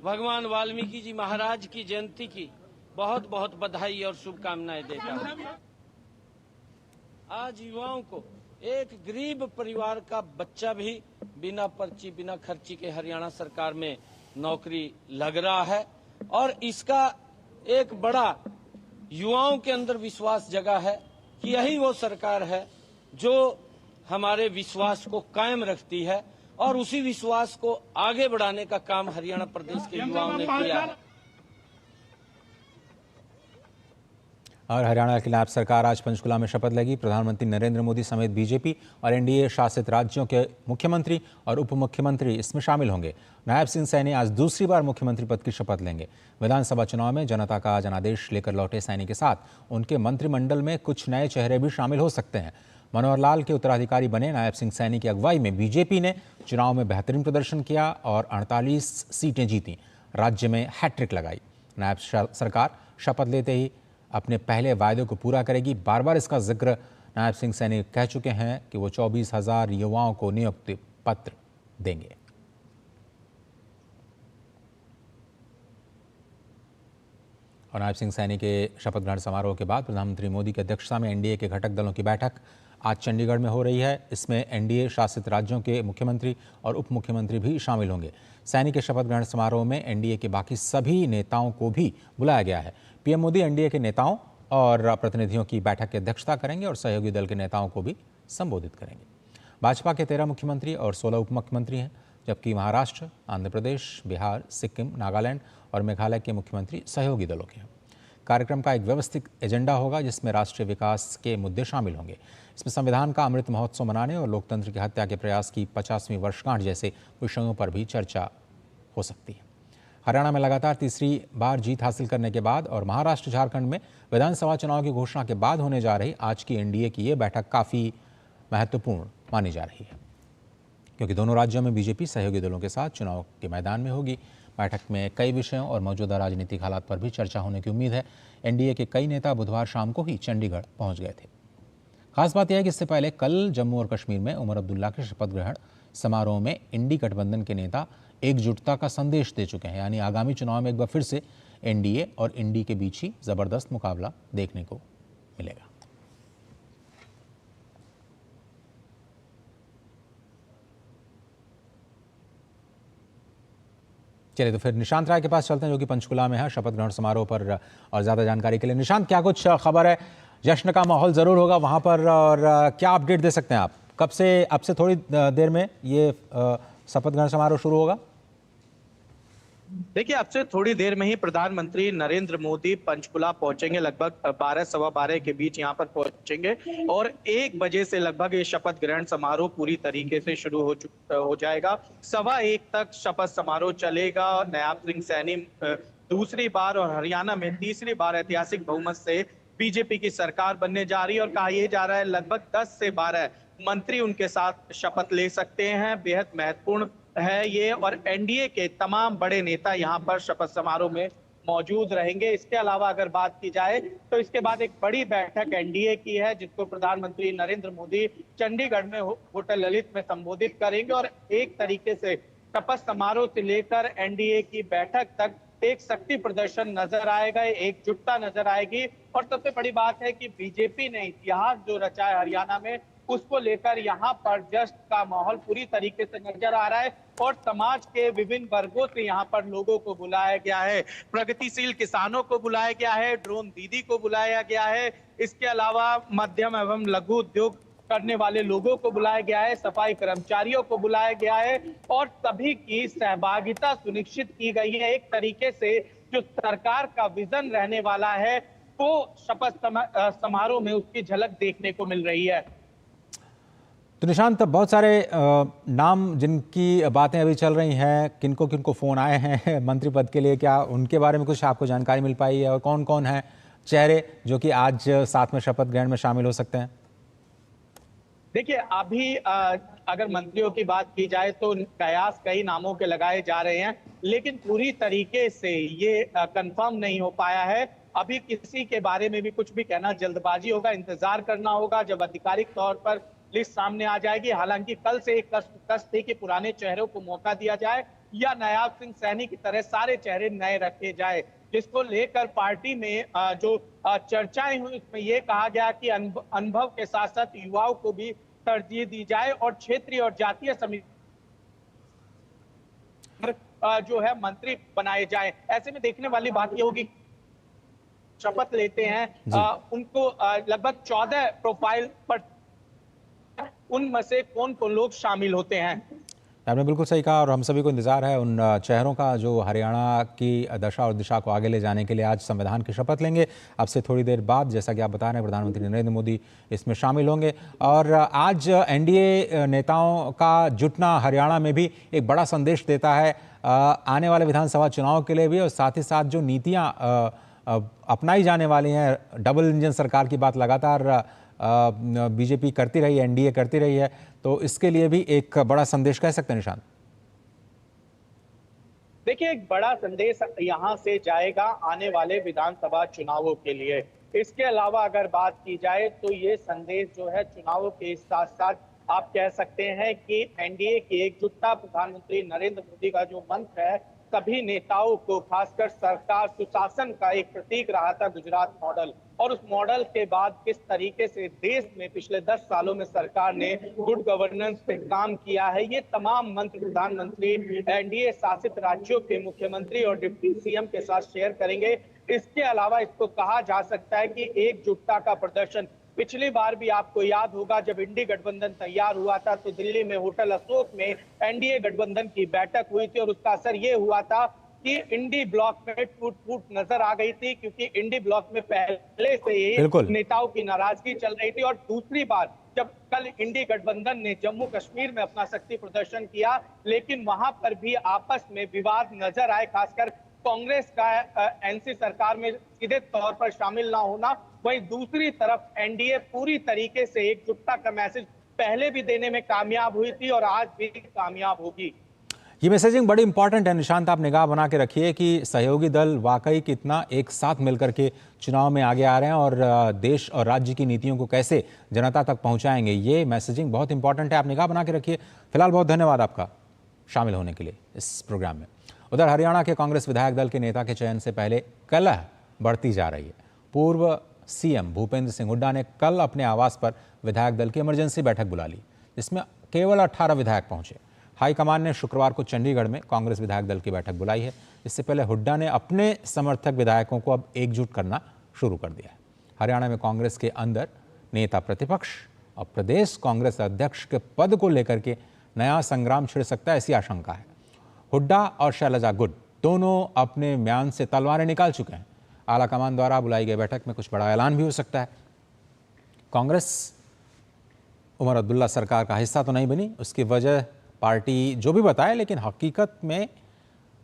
भगवान वाल्मीकि जी महाराज की जयंती की बहुत बहुत बधाई और शुभकामनाएं देता हूं। आज युवाओं को, एक गरीब परिवार का बच्चा भी बिना पर्ची बिना खर्ची के हरियाणा सरकार में नौकरी लग रहा है और इसका एक बड़ा युवाओं के अंदर विश्वास जगा है कि यही वो सरकार है जो हमारे विश्वास को कायम रखती है और उसी विश्वास को आगे बढ़ाने का काम हरियाणा प्रदेश के युवाओं ने किया है। और हरियाणा की नायब सरकार आज पंचकुला में शपथ लेगी। प्रधानमंत्री नरेंद्र मोदी समेत बीजेपी और एनडीए शासित राज्यों के मुख्यमंत्री और उप मुख्यमंत्री इसमें शामिल होंगे। नायब सिंह सैनी आज दूसरी बार मुख्यमंत्री पद की शपथ लेंगे। विधानसभा चुनाव में जनता का जनादेश लेकर लौटे सैनी के साथ उनके मंत्रिमंडल में कुछ नए चेहरे भी शामिल हो सकते हैं। मनोहर लाल के उत्तराधिकारी बने नायब सिंह सैनी की अगुवाई में बीजेपी ने चुनाव में बेहतरीन प्रदर्शन किया और 48 सीटें जीती, राज्य में हैट्रिक लगाई। नायब सरकार शपथ लेते ही अपने पहले वायदे को पूरा करेगी। बार बार इसका जिक्र नायब सिंह सैनी कह चुके हैं कि वो 24,000 युवाओं को नियुक्ति पत्र देंगे। और नायब सिंह सैनी के शपथ ग्रहण समारोह के बाद प्रधानमंत्री मोदी की अध्यक्षता में एनडीए के घटक दलों की बैठक आज चंडीगढ़ में हो रही है। इसमें एनडीए शासित राज्यों के मुख्यमंत्री और उप मुख्यमंत्री भी शामिल होंगे। सैनी के शपथ ग्रहण समारोह में एनडीए के बाकी सभी नेताओं को भी बुलाया गया है। पीएम मोदी एनडीए के नेताओं और प्रतिनिधियों की बैठक की अध्यक्षता करेंगे और सहयोगी दल के नेताओं को भी संबोधित करेंगे। भाजपा के 13 मुख्यमंत्री और 16 उप मुख्यमंत्री हैं, जबकि महाराष्ट्र, आंध्र प्रदेश, बिहार, सिक्किम, नागालैंड और मेघालय के मुख्यमंत्री सहयोगी दलों के हैं। कार्यक्रम का एक व्यवस्थित एजेंडा होगा जिसमें राष्ट्रीय विकास के मुद्दे शामिल होंगे। इसमें संविधान का अमृत महोत्सव मनाने और लोकतंत्र की हत्या के प्रयास की 50वीं वर्षगांठ जैसे विषयों पर भी चर्चा हो सकती है। हरियाणा में लगातार तीसरी बार जीत हासिल करने के बाद और महाराष्ट्र, झारखंड में विधानसभा चुनाव की घोषणा के बाद होने जा रही आज की एनडीए की ये बैठक काफ़ी महत्वपूर्ण मानी जा रही है, क्योंकि दोनों राज्यों में बीजेपी सहयोगी दलों के साथ चुनाव के मैदान में होगी। बैठक में कई विषयों और मौजूदा राजनीतिक हालात पर भी चर्चा होने की उम्मीद है। एनडीए के कई नेता बुधवार शाम को ही चंडीगढ़ पहुंच गए थे। खास बात यह है कि इससे पहले कल जम्मू और कश्मीर में उमर अब्दुल्ला के शपथ ग्रहण समारोह में इंडी गठबंधन के नेता एकजुटता का संदेश दे चुके हैं, यानी आगामी चुनाव में एक बार फिर से एनडीए और इंडी के बीच ही जबरदस्त मुकाबला देखने को मिलेगा। चलिए तो फिर निशांत राय के पास चलते हैं, जो कि पंचकुला में है शपथ ग्रहण समारोह पर और ज़्यादा जानकारी के लिए। निशांत, क्या कुछ खबर है? जश्न का माहौल ज़रूर होगा वहाँ पर, और क्या अपडेट दे सकते हैं आप? कब से, अब से थोड़ी देर में ये शपथ ग्रहण समारोह शुरू होगा? देखिए, अब से थोड़ी देर में ही प्रधानमंत्री नरेंद्र मोदी पंचकुला पहुंचेंगे। लगभग 12 सवा 12 के बीच यहां पर पहुंचेंगे और 1 बजे से लगभग ये शपथ ग्रहण समारोह पूरी तरीके से शुरू हो जाएगा। 1:15 तक शपथ समारोह चलेगा। नायब सिंह सैनी दूसरी बार और हरियाणा में तीसरी बार ऐतिहासिक बहुमत से बीजेपी की सरकार बनने जा रही है और कहा यह जा रहा है लगभग 10 से 12 मंत्री उनके साथ शपथ ले सकते हैं। बेहद महत्वपूर्ण है ये, और एनडीए के तमाम बड़े नेता यहाँ पर शपथ समारोह में मौजूद रहेंगे। इसके अलावा अगर बात की जाए तो इसके बाद एक बड़ी बैठक एनडीए की है, जिसको प्रधानमंत्री नरेंद्र मोदी चंडीगढ़ में होटल ललित में संबोधित करेंगे और एक तरीके से शपथ समारोह से लेकर एनडीए की बैठक तक एक शक्ति प्रदर्शन नजर आएगा, एकजुटता नजर आएगी। और सबसे बड़ी बात है कि बीजेपी ने इतिहास जो रचा है हरियाणा में, उसको लेकर यहाँ पर जश्न का माहौल पूरी तरीके से नजर आ रहा है और समाज के विभिन्न वर्गों से यहाँ पर लोगों को बुलाया गया है। प्रगतिशील किसानों को बुलाया गया है, ड्रोन दीदी को बुलाया गया है, इसके अलावा मध्यम एवं लघु उद्योग करने वाले लोगों को बुलाया गया है, सफाई कर्मचारियों को बुलाया गया है और सभी की सहभागिता सुनिश्चित की गई है। एक तरीके से जो सरकार का विजन रहने वाला है वो शपथ समारोह में उसकी झलक देखने को मिल रही है। तो निशांत, बहुत सारे नाम जिनकी बातें अभी चल रही हैं, किनको किनको फ़ोन आए हैं मंत्री पद के लिए, क्या उनके बारे में कुछ आपको जानकारी मिल पाई है? और कौन कौन है चेहरे जो कि आज साथ में शपथ ग्रहण में शामिल हो सकते हैं? देखिए, अभी अगर मंत्रियों की बात की जाए तो कयास कई नामों के लगाए जा रहे हैं, लेकिन पूरी तरीके से ये कंफर्म नहीं हो पाया है। अभी किसी के बारे में भी कुछ भी कहना जल्दबाजी होगा, इंतजार करना होगा जब आधिकारिक तौर पर लिस्ट सामने आ जाएगी। हालांकि कल से एक कस थी कि पुराने चेहरों को मौका दिया जाए या नायब सिंह सैनी की तरह सारे चेहरे नए रखे जाए, जिसको लेकर पार्टी में जो चर्चाएं हुई उसमें यह कहा गया कि अनुभव के साथ साथ युवाओं को भी तरजीह दी जाए और क्षेत्रीय और जातीय समिति जो है मंत्री बनाए जाए। ऐसे में देखने वाली बात यह होगी, शपथ लेते हैं उनको लगभग 14 प्रोफाइल पर, उनमें से कौन कौन लोग शामिल होते हैं। आपने बिल्कुल सही कहा और हम सभी को इंतजार है उन चेहरों का जो हरियाणा की दशा और दिशा को आगे ले जाने के लिए आज संविधान की शपथ लेंगे। अब से थोड़ी देर बाद, जैसा कि आप बता रहे हैं, प्रधानमंत्री नरेंद्र मोदी इसमें शामिल होंगे और आज एनडीए नेताओं का जुटना हरियाणा में भी एक बड़ा संदेश देता है आने वाले विधानसभा चुनाव के लिए भी, और साथ ही साथ जो नीतियाँ अपनाई जाने वाली हैं, डबल इंजन सरकार की बात लगातार बीजेपी करती रही है, एनडीए करती रही है, तो इसके लिए भी एक बड़ा संदेश कह सकते हैं निशांत। देखिए, एक बड़ा संदेश यहां से जाएगा आने वाले विधानसभा चुनावों के लिए। इसके अलावा अगर बात की जाए तो ये संदेश जो है चुनावों के साथ साथ आप कह सकते हैं कि एनडीए की एकजुटता, प्रधानमंत्री नरेंद्र मोदी का जो मंत्र है सभी नेताओं को, खासकर सरकार सुशासन का एक प्रतीक रहा था गुजरात मॉडल, और उस मॉडल के बाद किस तरीके से देश में पिछले 10 सालों में सरकार ने गुड गवर्नेंस पे काम किया है, ये तमाम मंत्री प्रधानमंत्री एनडीए शासित राज्यों के मुख्यमंत्री और डिप्टी सीएम के साथ शेयर करेंगे। इसके अलावा इसको कहा जा सकता है कि एकजुटता का प्रदर्शन, पिछली बार भी आपको याद होगा जब इंडी गठबंधन तैयार हुआ था तो दिल्ली में होटल अशोक में एनडीए गठबंधन की बैठक हुई थी और उसका असर ये हुआ था कि इंडी ब्लॉक में टूट फूट नजर आ गई थी, क्योंकि इंडी ब्लॉक में पहले से ही नेताओं की नाराजगी चल रही थी। और दूसरी बार जब कल इंडी गठबंधन ने जम्मू कश्मीर में अपना शक्ति प्रदर्शन किया, लेकिन वहां पर भी आपस में विवाद नजर आए, खासकर कांग्रेस का एनसी सरकार में सीधे तौर पर शामिल ना होना। वहीं दूसरी तरफ एनडीए पूरी तरीके से एकजुटता का मैसेज पहले भी देने में कामयाब हुई थी और आज भी कामयाब होगी। ये मैसेजिंग बड़ी इंपॉर्टेंट है निशांत, आप निगाह बना के रखिए कि सहयोगी दल वाकई कितना एक साथ मिलकर के चुनाव में आगे आ रहे हैं और देश और राज्य की नीतियों को कैसे जनता तक पहुंचाएंगे। ये मैसेजिंग बहुत इंपॉर्टेंट है, आप निगाह बना के रखिए। फिलहाल बहुत धन्यवाद आपका शामिल होने के लिए इस प्रोग्राम में। उधर हरियाणा के कांग्रेस विधायक दल के नेता के चयन से पहले कलह बढ़ती जा रही है। पूर्व सीएम भूपेंद्र सिंह हुड्डा ने कल अपने आवास पर विधायक दल की इमरजेंसी बैठक बुला ली, जिसमें केवल 18 विधायक पहुंचे। हाईकमान ने शुक्रवार को चंडीगढ़ में कांग्रेस विधायक दल की बैठक बुलाई है। इससे पहले हुड्डा ने अपने समर्थक विधायकों को अब एकजुट करना शुरू कर दिया है। हरियाणा में कांग्रेस के अंदर नेता प्रतिपक्ष और प्रदेश कांग्रेस अध्यक्ष के पद को लेकर के नया संग्राम छिड़ सकता है, ऐसी आशंका है। हुड्डा और शैलजा गुड दोनों अपने म्यान से तलवारें निकाल चुके हैं। आला कमान द्वारा बुलाई गई बैठक में कुछ बड़ा ऐलान भी हो सकता है। कांग्रेस उमर अब्दुल्ला सरकार का हिस्सा तो नहीं बनी, उसकी वजह पार्टी जो भी बताए, लेकिन हकीकत में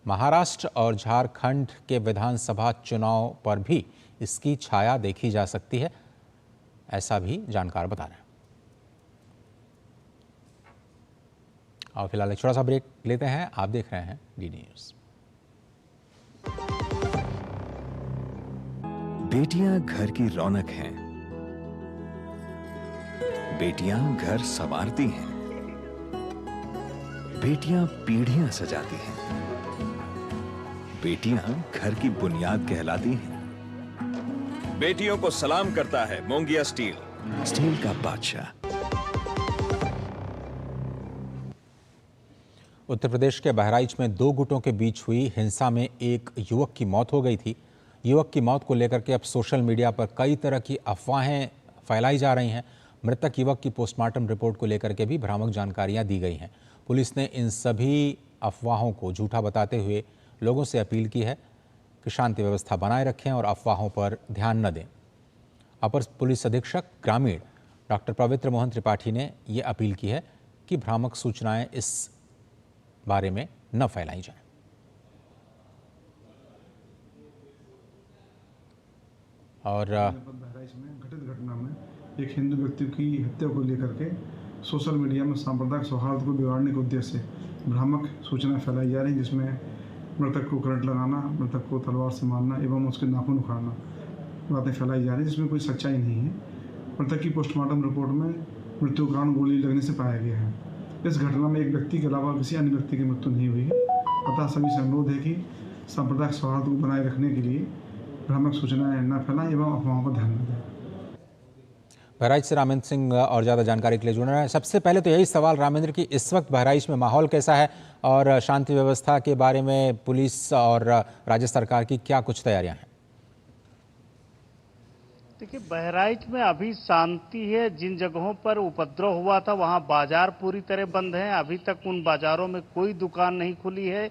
महाराष्ट्र और झारखंड के विधानसभा चुनाव पर भी इसकी छाया देखी जा सकती है, ऐसा भी जानकार बता रहे हैं। और फिलहाल एक छोटा सा ब्रेक लेते हैं। आप देख रहे हैं डीडी न्यूज। बेटियां घर की रौनक हैं। बेटियां घर संवारती हैं। बेटियां पीढ़ियां सजाती हैं। बेटियां घर की बुनियाद कहलाती हैं। बेटियों को सलाम करता है मोंगिया स्टील, स्टील का बादशाह। उत्तर प्रदेश के बहराइच में 2 गुटों के बीच हुई हिंसा में एक युवक की मौत हो गई थी। युवक की मौत को लेकर के अब सोशल मीडिया पर कई तरह की अफवाहें फैलाई जा रही हैं। मृतक युवक की पोस्टमार्टम रिपोर्ट को लेकर के भी भ्रामक जानकारियां दी गई हैं। पुलिस ने इन सभी अफवाहों को झूठा बताते हुए लोगों से अपील की है कि शांति व्यवस्था बनाए रखें और अफवाहों पर ध्यान न दें। अपर पुलिस अधीक्षक ग्रामीण डॉक्टर पवित्र मोहन त्रिपाठी ने ये अपील की है कि भ्रामक सूचनाएं इस बारे में न फैलाई जाएं। और बहराइच में घटित घटना में एक हिंदू व्यक्ति की हत्या को लेकर के सोशल मीडिया में सांप्रदायिक सौहार्द को बिगाड़ने के उद्देश्य से भ्रामक सूचनाएं फैलाई जा रही, जिसमें मृतक को करंट लगाना, मृतक को तलवार से मारना एवं उसके नाखून उखाड़ना बातें फैलाई जा रही, जिसमें कोई सच्चाई नहीं है। मृतक की पोस्टमार्टम रिपोर्ट में मृत्यु का कारण गोली लगने से पाया गया है। इस घटना में एक व्यक्ति के अलावा किसी अन्य व्यक्ति की मृत्यु नहीं हुई है। अतः सभी से अनुरोध है कि सांप्रदायिक सौहार्द को बनाए रखने के लिए भ्रामक सूचनाएं न फैलाएं एवं अफवाहों पर ध्यान न दें। बहराइच से रामेंद्र सिंह और ज़्यादा जानकारी के लिए जुड़ रहे हैं। सबसे पहले तो यही सवाल रामेंद्र की इस वक्त बहराइच में माहौल कैसा है और शांति व्यवस्था के बारे में पुलिस और राज्य सरकार की क्या कुछ तैयारियां हैं? देखिए, बहराइच में अभी शांति है। जिन जगहों पर उपद्रव हुआ था वहां बाजार पूरी तरह बंद हैं। अभी तक उन बाजारों में कोई दुकान नहीं खुली है।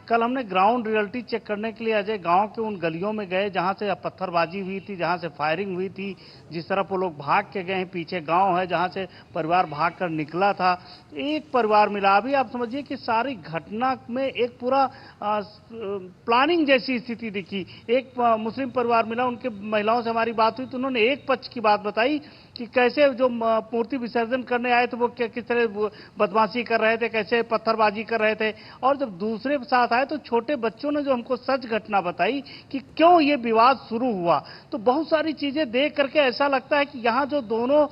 कल हमने ग्राउंड रियलिटी चेक करने के लिए अजय गांव के उन गलियों में गए जहां से पत्थरबाजी हुई थी, जहां से फायरिंग हुई थी, जिस तरफ वो लोग भाग के गए हैं। पीछे गांव है जहां से परिवार भागकर निकला था। एक परिवार मिला। अभी आप समझिए कि सारी घटना में एक पूरा प्लानिंग जैसी स्थिति दिखी। एक मुस्लिम परिवार मिला, उनके महिलाओं से हमारी बात हुई तो उन्होंने एक पक्ष की बात बताई कि कैसे जो मूर्ति विसर्जन करने आए थे वो किस तरह बदमाशी कर रहे थे, कैसे पत्थरबाजी कर रहे थे। और जब दूसरे साथ बताया तो छोटे बच्चों ने जो हमको सच घटना बताई कि क्यों ये विवाद शुरू हुआ, तो बहुत सारी चीजें देख करके ऐसा लगता है कि यहाँ जो दोनों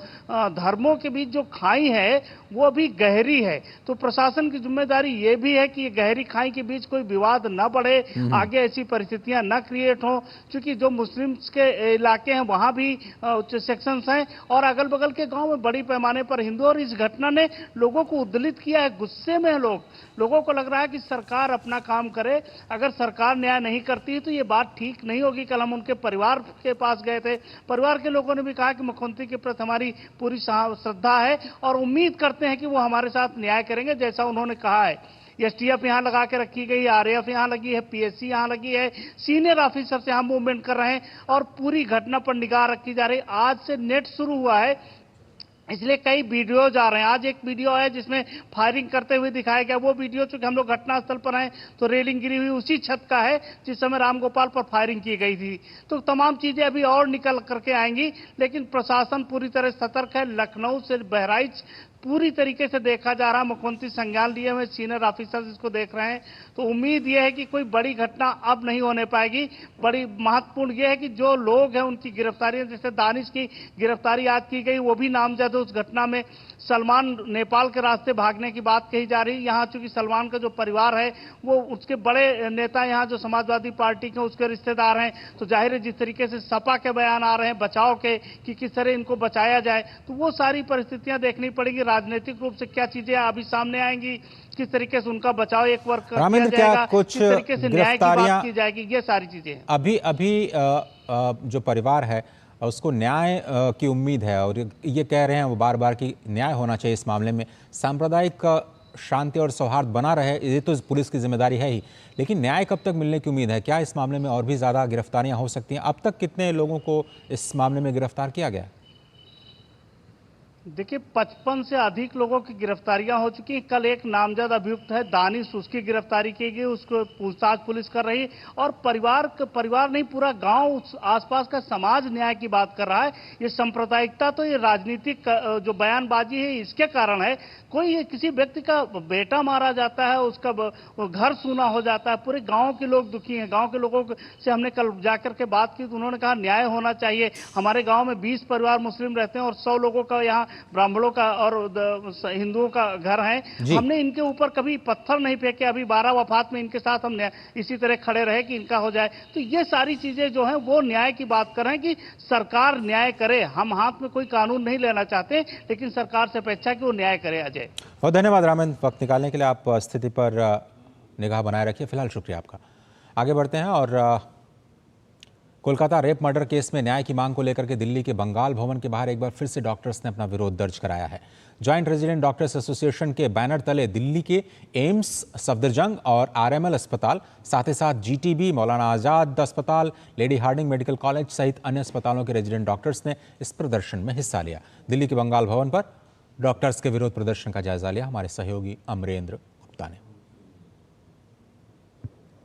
धर्मों के बीच जो खाई है वो अभी गहरी है। तो प्रशासन की जिम्मेदारी ये भी है कि ये गहरी खाई के बीच कोई विवाद न बढ़े, आगे ऐसी परिस्थितियां न क्रिएट हो, क्योंकि जो मुस्लिम्स के इलाके हैं वहां भी उच्च सेक्शंस हैं और अगल बगल के गांव में बड़ी पैमाने पर हिंदू। और इस घटना ने लोगों को उद्दलित किया है, गुस्से में है लोगों को लग रहा है कि सरकार अपना काम करे, अगर सरकार न्याय नहीं करती तो ये बात ठीक नहीं होगी। कल हम उनके परिवार के पास गए थे, परिवार के लोगों ने भी कहा कि मुख्यमंत्री के प्रति हमारी पूरी श्रद्धा है और उम्मीद करते हैं कि वो हमारे साथ न्याय करेंगे जैसा उन्होंने कहा है। एसटीएफ यहाँ लगा के रखी गई, आरएएफ यहाँ लगी है, पीएससी यहाँ लगी है, सीनियर ऑफिसर से हम मूवमेंट कर रहे हैं और पूरी घटना पर निगाह रखी जा रही है। आज से नेट शुरू हुआ है, इसलिए कई वीडियोज आ रहे हैं। आज एक वीडियो है जिसमें फायरिंग करते हुए दिखाया गया। वो वीडियो चूंकि हम लोग घटनास्थल पर आए तो रेलिंग गिरी हुई उसी छत का है जिस समय रामगोपाल पर फायरिंग की गई थी। तो तमाम चीजें अभी और निकल करके आएंगी, लेकिन प्रशासन पूरी तरह सतर्क है। लखनऊ से बहराइच पूरी तरीके से देखा जा रहा है, मुख्यमंत्री संज्ञान लिए हुए, सीनियर ऑफिसर्स इसको देख रहे हैं। तो उम्मीद यह है कि कोई बड़ी घटना अब नहीं होने पाएगी। बड़ी महत्वपूर्ण यह है कि जो लोग हैं उनकी गिरफ्तारी, जैसे दानिश की गिरफ्तारी आज की गई, वो भी नामजद है उस घटना में। सलमान नेपाल के रास्ते भागने की बात कही जा रही है। यहाँ चूंकि सलमान का जो परिवार है वो उसके बड़े नेता यहाँ जो समाजवादी पार्टी के उसके रिश्तेदार हैं, तो जाहिर है जिस तरीके से सपा के बयान आ रहे हैं बचाव के कि किस तरह इनको बचाया जाए, तो वो सारी परिस्थितियां देखनी पड़ेगी। राजनीतिक रूप से क्या चीजें अभी सामने आएंगी, किस तरीके से उनका बचाव एक वर्ग किया जाएगा, किस तरीके से न्याय की बात की जाएगी, ये सारी चीजें हैं। अभी जो परिवार है उसको न्याय की उम्मीद है और ये कह रहे हैं वो बार बार कि न्याय होना चाहिए इस मामले में, सांप्रदायिक शांति और सौहार्द बना रहे, ये तो पुलिस की जिम्मेदारी है ही, लेकिन न्याय कब तक मिलने की उम्मीद है? क्या इस मामले में और भी ज़्यादा गिरफ्तारियां हो सकती हैं? अब तक कितने लोगों को इस मामले में गिरफ्तार किया गया? देखिए 55 से अधिक लोगों की गिरफ्तारियां हो चुकी हैं। कल एक नामजद अभियुक्त है दानिश, उसकी गिरफ्तारी की गई, उसको पूछताछ पुलिस कर रही और परिवार नहीं पूरा गांव, आसपास का समाज न्याय की बात कर रहा है। ये सांप्रदायिकता तो ये राजनीतिक जो बयानबाजी है इसके कारण है। कोई किसी व्यक्ति का बेटा मारा जाता है, उसका घर सूना हो जाता है, पूरे गाँव के लोग दुखी हैं। गाँव के लोगों से हमने कल जाकर के बात की तो उन्होंने कहा न्याय होना चाहिए। हमारे गाँव में 20 परिवार मुस्लिम रहते हैं और 100 लोगों का यहाँ ब्राह्मणों का और हिंदुओं का घर है। हमने इनके ऊपर कभी पत्थर नहीं फेंके। अभी 12 वफात में इनके साथ हम इसी तरह खड़े रहे कि इनका हो जाए। तो ये सारी चीजें जो हैं वो न्याय की बात कर रहे हैं कि सरकार न्याय करे। हम हाथ में कोई कानून नहीं लेना चाहते, लेकिन सरकार से अपेक्षा है कि वो न्याय करे। अजय, बहुत धन्यवाद रामेंद्र, वक्त निकालने के लिए। आप स्थिति पर निगाह बनाए रखिए। फिलहाल शुक्रिया आपका। आगे बढ़ते हैं और कोलकाता रेप मर्डर केस में न्याय की मांग को लेकर के दिल्ली के बंगाल भवन के बाहर एक बार फिर से डॉक्टर्स ने अपना विरोध दर्ज कराया है। जॉइंट रेजिडेंट डॉक्टर्स एसोसिएशन के बैनर तले दिल्ली के एम्स, सफदरजंग और आरएमएल अस्पताल, साथ ही साथ जीटीबी, मौलाना आजाद अस्पताल, लेडी हार्डिंग मेडिकल कॉलेज सहित अन्य अस्पतालों के रेजिडेंट डॉक्टर्स ने इस प्रदर्शन में हिस्सा लिया। दिल्ली के बंगाल भवन पर डॉक्टर्स के विरोध प्रदर्शन का जायजा लिया हमारे सहयोगी अमरेंद्र गुप्ता ने।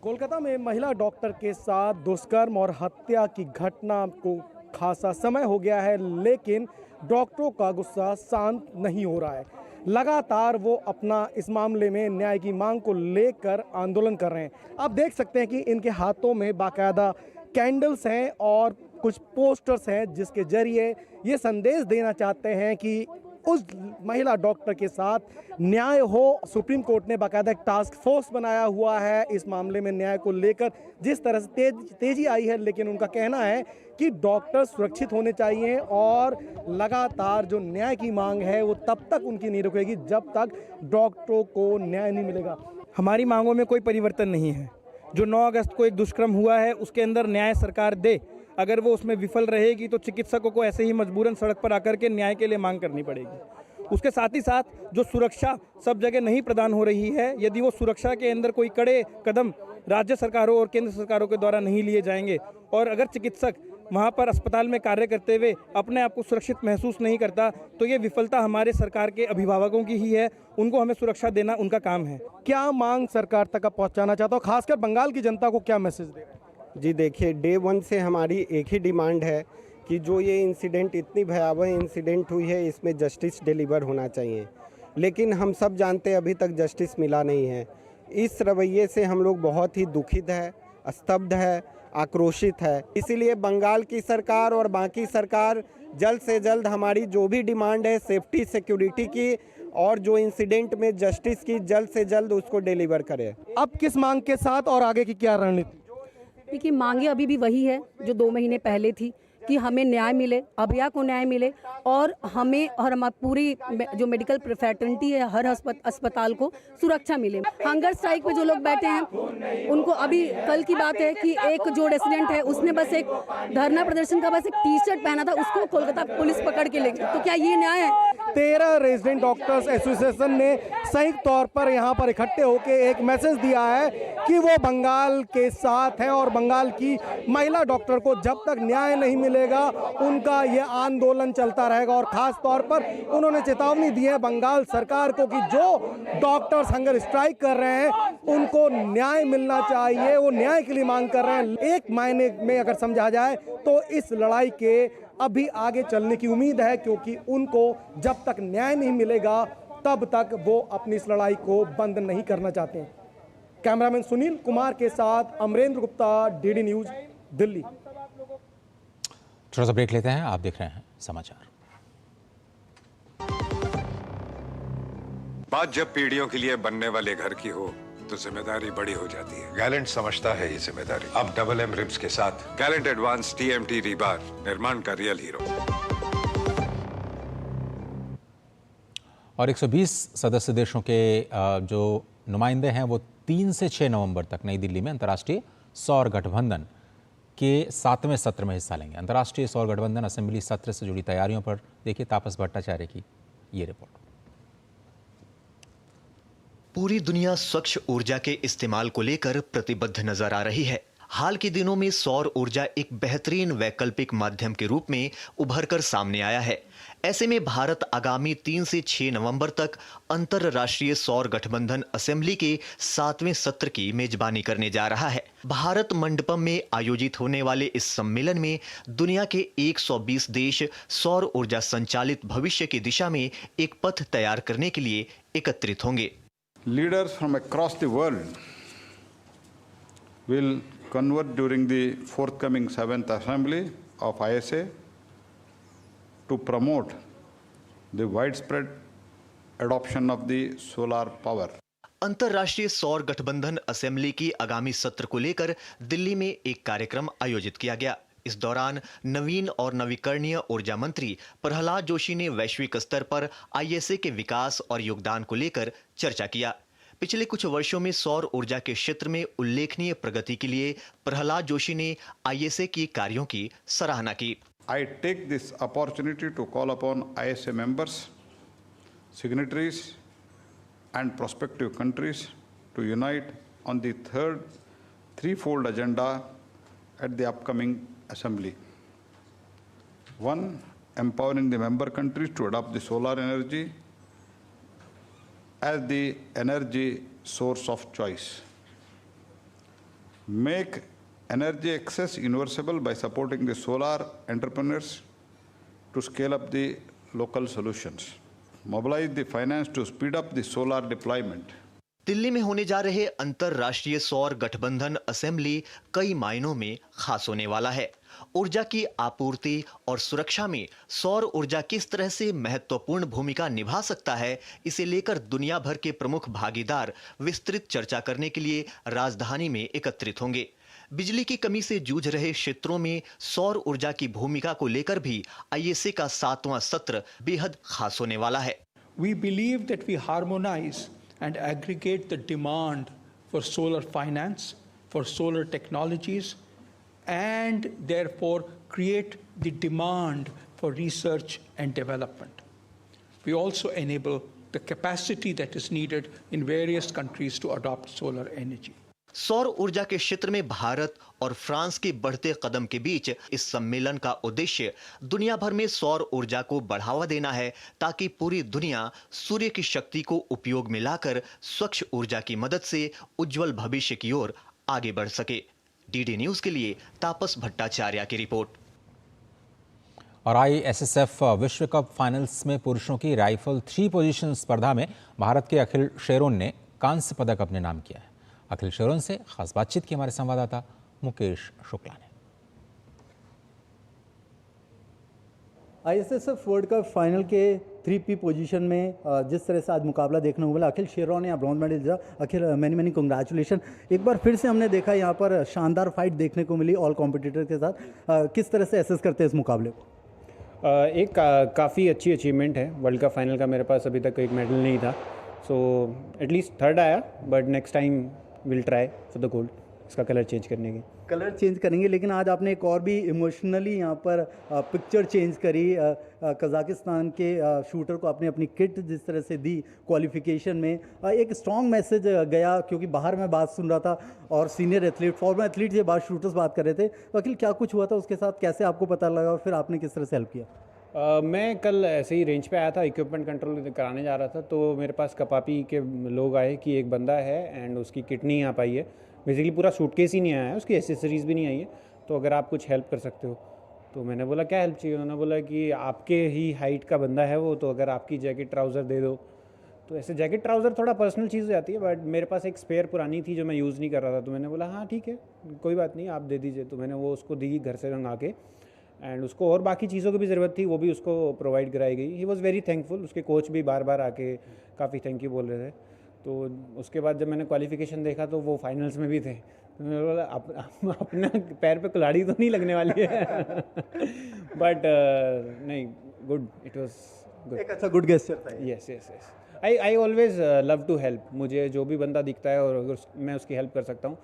कोलकाता में महिला डॉक्टर के साथ दुष्कर्म और हत्या की घटना को खासा समय हो गया है, लेकिन डॉक्टरों का गुस्सा शांत नहीं हो रहा है। लगातार वो अपना इस मामले में न्याय की मांग को लेकर आंदोलन कर रहे हैं। आप देख सकते हैं कि इनके हाथों में बाकायदा कैंडल्स हैं और कुछ पोस्टर्स हैं जिसके जरिए ये संदेश देना चाहते हैं कि उस महिला डॉक्टर के साथ न्याय हो। सुप्रीम कोर्ट ने बाकायदा एक टास्क फोर्स बनाया हुआ है इस मामले में न्याय को लेकर। जिस तरह से तेजी आई है, लेकिन उनका कहना है कि डॉक्टर सुरक्षित होने चाहिए और लगातार जो न्याय की मांग है वो तब तक उनकी नहीं रुकेगी जब तक डॉक्टरों को न्याय नहीं मिलेगा। हमारी मांगों में कोई परिवर्तन नहीं है। जो 9 अगस्त को एक दुष्कर्म हुआ है उसके अंदर न्याय सरकार दे। अगर वो उसमें विफल रहेगी तो चिकित्सकों को ऐसे ही मजबूरन सड़क पर आकर के न्याय के लिए मांग करनी पड़ेगी। उसके साथ ही साथ जो सुरक्षा सब जगह नहीं प्रदान हो रही है, यदि वो सुरक्षा के अंदर कोई कड़े कदम राज्य सरकारों और केंद्र सरकारों के द्वारा नहीं लिए जाएंगे और अगर चिकित्सक वहाँ पर अस्पताल में कार्य करते हुए अपने आप को सुरक्षित महसूस नहीं करता तो ये विफलता हमारे सरकार के अभिभावकों की ही है। उनको हमें सुरक्षा देना उनका काम है। क्या मांग सरकार तक आप पहुँचाना चाहता हो, खासकर बंगाल की जनता को क्या मैसेज दे? जी देखिए, डे 1 से हमारी एक ही डिमांड है कि जो ये इंसिडेंट, इतनी भयावह इंसिडेंट हुई है, इसमें जस्टिस डिलीवर होना चाहिए। लेकिन हम सब जानते हैं अभी तक जस्टिस मिला नहीं है। इस रवैये से हम लोग बहुत ही दुखित है, स्तब्ध है, आक्रोशित है। इसीलिए बंगाल की सरकार और बाकी सरकार जल्द से जल्द हमारी जो भी डिमांड है सेफ्टी सिक्योरिटी की और जो इंसिडेंट में जस्टिस की, जल्द से जल्द उसको डिलीवर करे। अब किस मांग के साथ और आगे की क्या रणनीति? देखिए, मांगे अभी भी वही है जो 2 महीने पहले थी कि हमें न्याय मिले, अभया को न्याय मिले और हमें और हमारी पूरी जो मेडिकल प्रोफेटर्निटी है हर अस्पताल को सुरक्षा मिले। हंगर स्ट्राइक पे जो लोग बैठे हैं उनको, अभी कल की बात है कि एक जो रेसिडेंट है उसने बस एक धरना प्रदर्शन का बस एक टी-शर्ट पहना था, उसको कोलकाता पुलिस पकड़ के ले गई। तो क्या ये न्याय है? 13 रेजिडेंट डॉक्टर्स एसोसिएशन ने संयुक्त तौर पर यहाँ पर इकट्ठे होकर एक मैसेज दिया है कि वो बंगाल के साथ हैं और बंगाल की महिला डॉक्टर को जब तक न्याय नहीं मिलेगा उनका ये आंदोलन चलता रहेगा। और खास तौर पर उन्होंने चेतावनी दी है बंगाल सरकार को कि जो डॉक्टर्स हंगर स्ट्राइक कर रहे हैं उनको न्याय मिलना चाहिए, वो न्याय के लिए मांग कर रहे हैं। एक मायने में अगर समझा जाए तो इस लड़ाई के अभी आगे चलने की उम्मीद है, क्योंकि उनको जब तक न्याय नहीं मिलेगा तब तक वो अपनी इस लड़ाई को बंद नहीं करना चाहते हैं। कैमरामैन सुनील कुमार के साथ अमरेंद्र गुप्ता, डीडी न्यूज, दिल्ली। थोड़ा सा ब्रेक लेते हैं, आप देख रहे हैं समाचार। बात जब पीढ़ियों के लिए बनने वाले घर की हो तो जिम्मेदारी बड़ी हो जाती है। गैलेंट समझता है ये जिम्मेदारी। अब डबल एम रिब्स के साथ गैलेंट एडवांस TMT रीबार, निर्माण का रियल हीरो। और 120 सदस्य देशों के जो नुमाइंदे हैं वो 3 से 6 नवंबर तक नई दिल्ली में अंतर्राष्ट्रीय सौर गठबंधन के 7वें सत्र में हिस्सा लेंगे। अंतर्राष्ट्रीय सौर गठबंधन असेंबली सत्र से जुड़ी तैयारियों पर देखिए तापस भट्टाचार्य की ये रिपोर्ट। पूरी दुनिया स्वच्छ ऊर्जा के इस्तेमाल को लेकर प्रतिबद्ध नजर आ रही है। हाल के दिनों में सौर ऊर्जा एक बेहतरीन वैकल्पिक माध्यम के रूप में उभरकर सामने आया है। ऐसे में भारत आगामी 3 से 6 नवंबर तक अंतरराष्ट्रीय सौर गठबंधन असेंबली के 7वें सत्र की मेजबानी करने जा रहा है। भारत मंडपम में आयोजित होने वाले इस सम्मेलन में दुनिया के 120 देश सौर ऊर्जा संचालित भविष्य की दिशा में एक पथ तैयार करने के लिए एकत्रित होंगे। Leaders from across the world will convert during the forthcoming 7th Assembly of ISA to promote the widespread adoption of the solar power. अंतरराष्ट्रीय सौर गठबंधन असेंबली की आगामी सत्र को लेकर दिल्ली में एक कार्यक्रम आयोजित किया गया। इस दौरान नवीन और नवीकरणीय ऊर्जा मंत्री प्रहलाद जोशी ने वैश्विक स्तर पर ISA के विकास और योगदान को लेकर चर्चा किया। पिछले कुछ वर्षों में सौर ऊर्जा के क्षेत्र में उल्लेखनीय प्रगति के लिए प्रहलाद जोशी ने ISA की कार्यों की सराहना की। I take this opportunity to call upon ISA members, signatories and prospective countries to unite on the third threefold agenda at the upcoming assembly. 1. Empowering the member countries to adopt the solar energy as the energy source of choice. Make energy access universal by supporting the solar entrepreneurs to scale up the local solutions. Mobilize the finance to speed up the solar deployment. Delhi में होने जा रहे अंतरराष्ट्रीय सौर गठबंधन assembly कई मायनों में खास होने वाला है। ऊर्जा की आपूर्ति और सुरक्षा में सौर ऊर्जा किस तरह से महत्वपूर्ण भूमिका निभा सकता है, इसे लेकर दुनिया भर के प्रमुख भागीदार विस्तृत चर्चा करने के लिए राजधानी में एकत्रित होंगे। बिजली की कमी से जूझ रहे क्षेत्रों में सौर ऊर्जा की भूमिका को लेकर भी ISA का 7वां सत्र बेहद खास होने वाला है। We believe that we harmonize and aggregate the demand for solar finance, for solar technologies, and therefore create the demand for research and development. We also enable the capacity that is needed in various countries to adopt solar energy. सौर ऊर्जा के क्षेत्र में भारत और France के बढ़ते कदम के बीच इस सम्मेलन का उद्देश्य दुनिया भर में सौर ऊर्जा को बढ़ावा देना है, ताकि पूरी दुनिया सूर्य की शक्ति को उपयोग में लाकर स्वच्छ ऊर्जा की मदद से उज्जवल भविष्य की ओर आगे बढ़ सके। DD न्यूज के लिए तापस भट्टाचार्य की रिपोर्ट। और ISSF विश्व कप फाइनल्स में पुरुषों की राइफल 3 पोजीशन स्पर्धा में भारत के अखिल शेरोन ने कांस्य पदक अपने नाम किया है। अखिल शिरोन से खास बातचीत की हमारे संवाददाता मुकेश शुक्ला ने। ISSF वर्ल्ड कप फाइनल के 3P पोजीशन में जिस तरह से आज मुकाबला देखने को मिला, अखिल शेरॉन ने ब्रॉन्ज मेडल जीता। अखिल मैनी कांग्रेचुलेशन। एक बार फिर से हमने देखा यहाँ पर शानदार फाइट देखने को मिली ऑल कॉम्पिटिटर के साथ। किस तरह से एसेस करते हैं इस मुकाबले को? एक काफ़ी अच्छी अचीवमेंट है। वर्ल्ड कप फाइनल का मेरे पास अभी तक एक मेडल नहीं था, सो एटलीस्ट थर्ड आया, but next time will try for the gold. इसका कलर चेंज करने की कलर चेंज करेंगे, लेकिन आज आपने एक और भी इमोशनली यहाँ पर पिक्चर चेंज करी। कजाकिस्तान के शूटर को आपने अपनी किट जिस तरह से दी क्वालिफिकेशन में, एक स्ट्रॉन्ग मैसेज गया, क्योंकि बाहर मैं बात सुन रहा था और सीनियर एथलीट फॉर्मर एथलीट से बात शूटर्स बात कर रहे थे। तो अखिल क्या कुछ हुआ था उसके साथ, कैसे आपको पता लगा और फिर आपने किस तरह से हेल्प किया? मैं कल ऐसे ही रेंज पे आया था, इक्विपमेंट कंट्रोल कराने जा रहा था, तो मेरे पास कपापी के लोग आए कि एक बंदा है एंड उसकी किट नहीं आ पाई है। बेसिकली पूरा सूटकेस ही नहीं आया है, उसकी एसेसरीज़ भी नहीं आई है, तो अगर आप कुछ हेल्प कर सकते हो। तो मैंने बोला क्या हेल्प चाहिए? उन्होंने बोला कि आपके ही हाइट का बंदा है वो, तो अगर आपकी जैकेट ट्राउज़र दे दो। तो ऐसे जैकेट ट्राउज़र थोड़ा पर्सनल चीज़ हो जाती है, बट मेरे पास एक स्पेयर पुरानी थी जो मैं यूज़ नहीं कर रहा था, तो मैंने बोला हाँ ठीक है कोई बात नहीं, आप दे दीजिए। तो मैंने वो उसको दी घर से मंगा के, एंड उसको और बाकी चीज़ों की भी ज़रूरत थी, वो भी उसको प्रोवाइड कराई गई। He was very thankful. उसके कोच भी बार बार आके काफ़ी थैंक यू बोल रहे थे। तो उसके बाद जब मैंने क्वालिफिकेशन देखा तो वो फाइनल्स में भी थे, तो मैंने बोला अपना पैर पे कुल्हाड़ी तो नहीं लगने वाली है। बट नहीं, गुड, इट वाज गुड, एक अच्छा गुड गेस्चर था। Yes yes yes, I always love to help. मुझे जो भी बंदा दिखता है और अगर मैं उसकी हेल्प कर सकता हूँ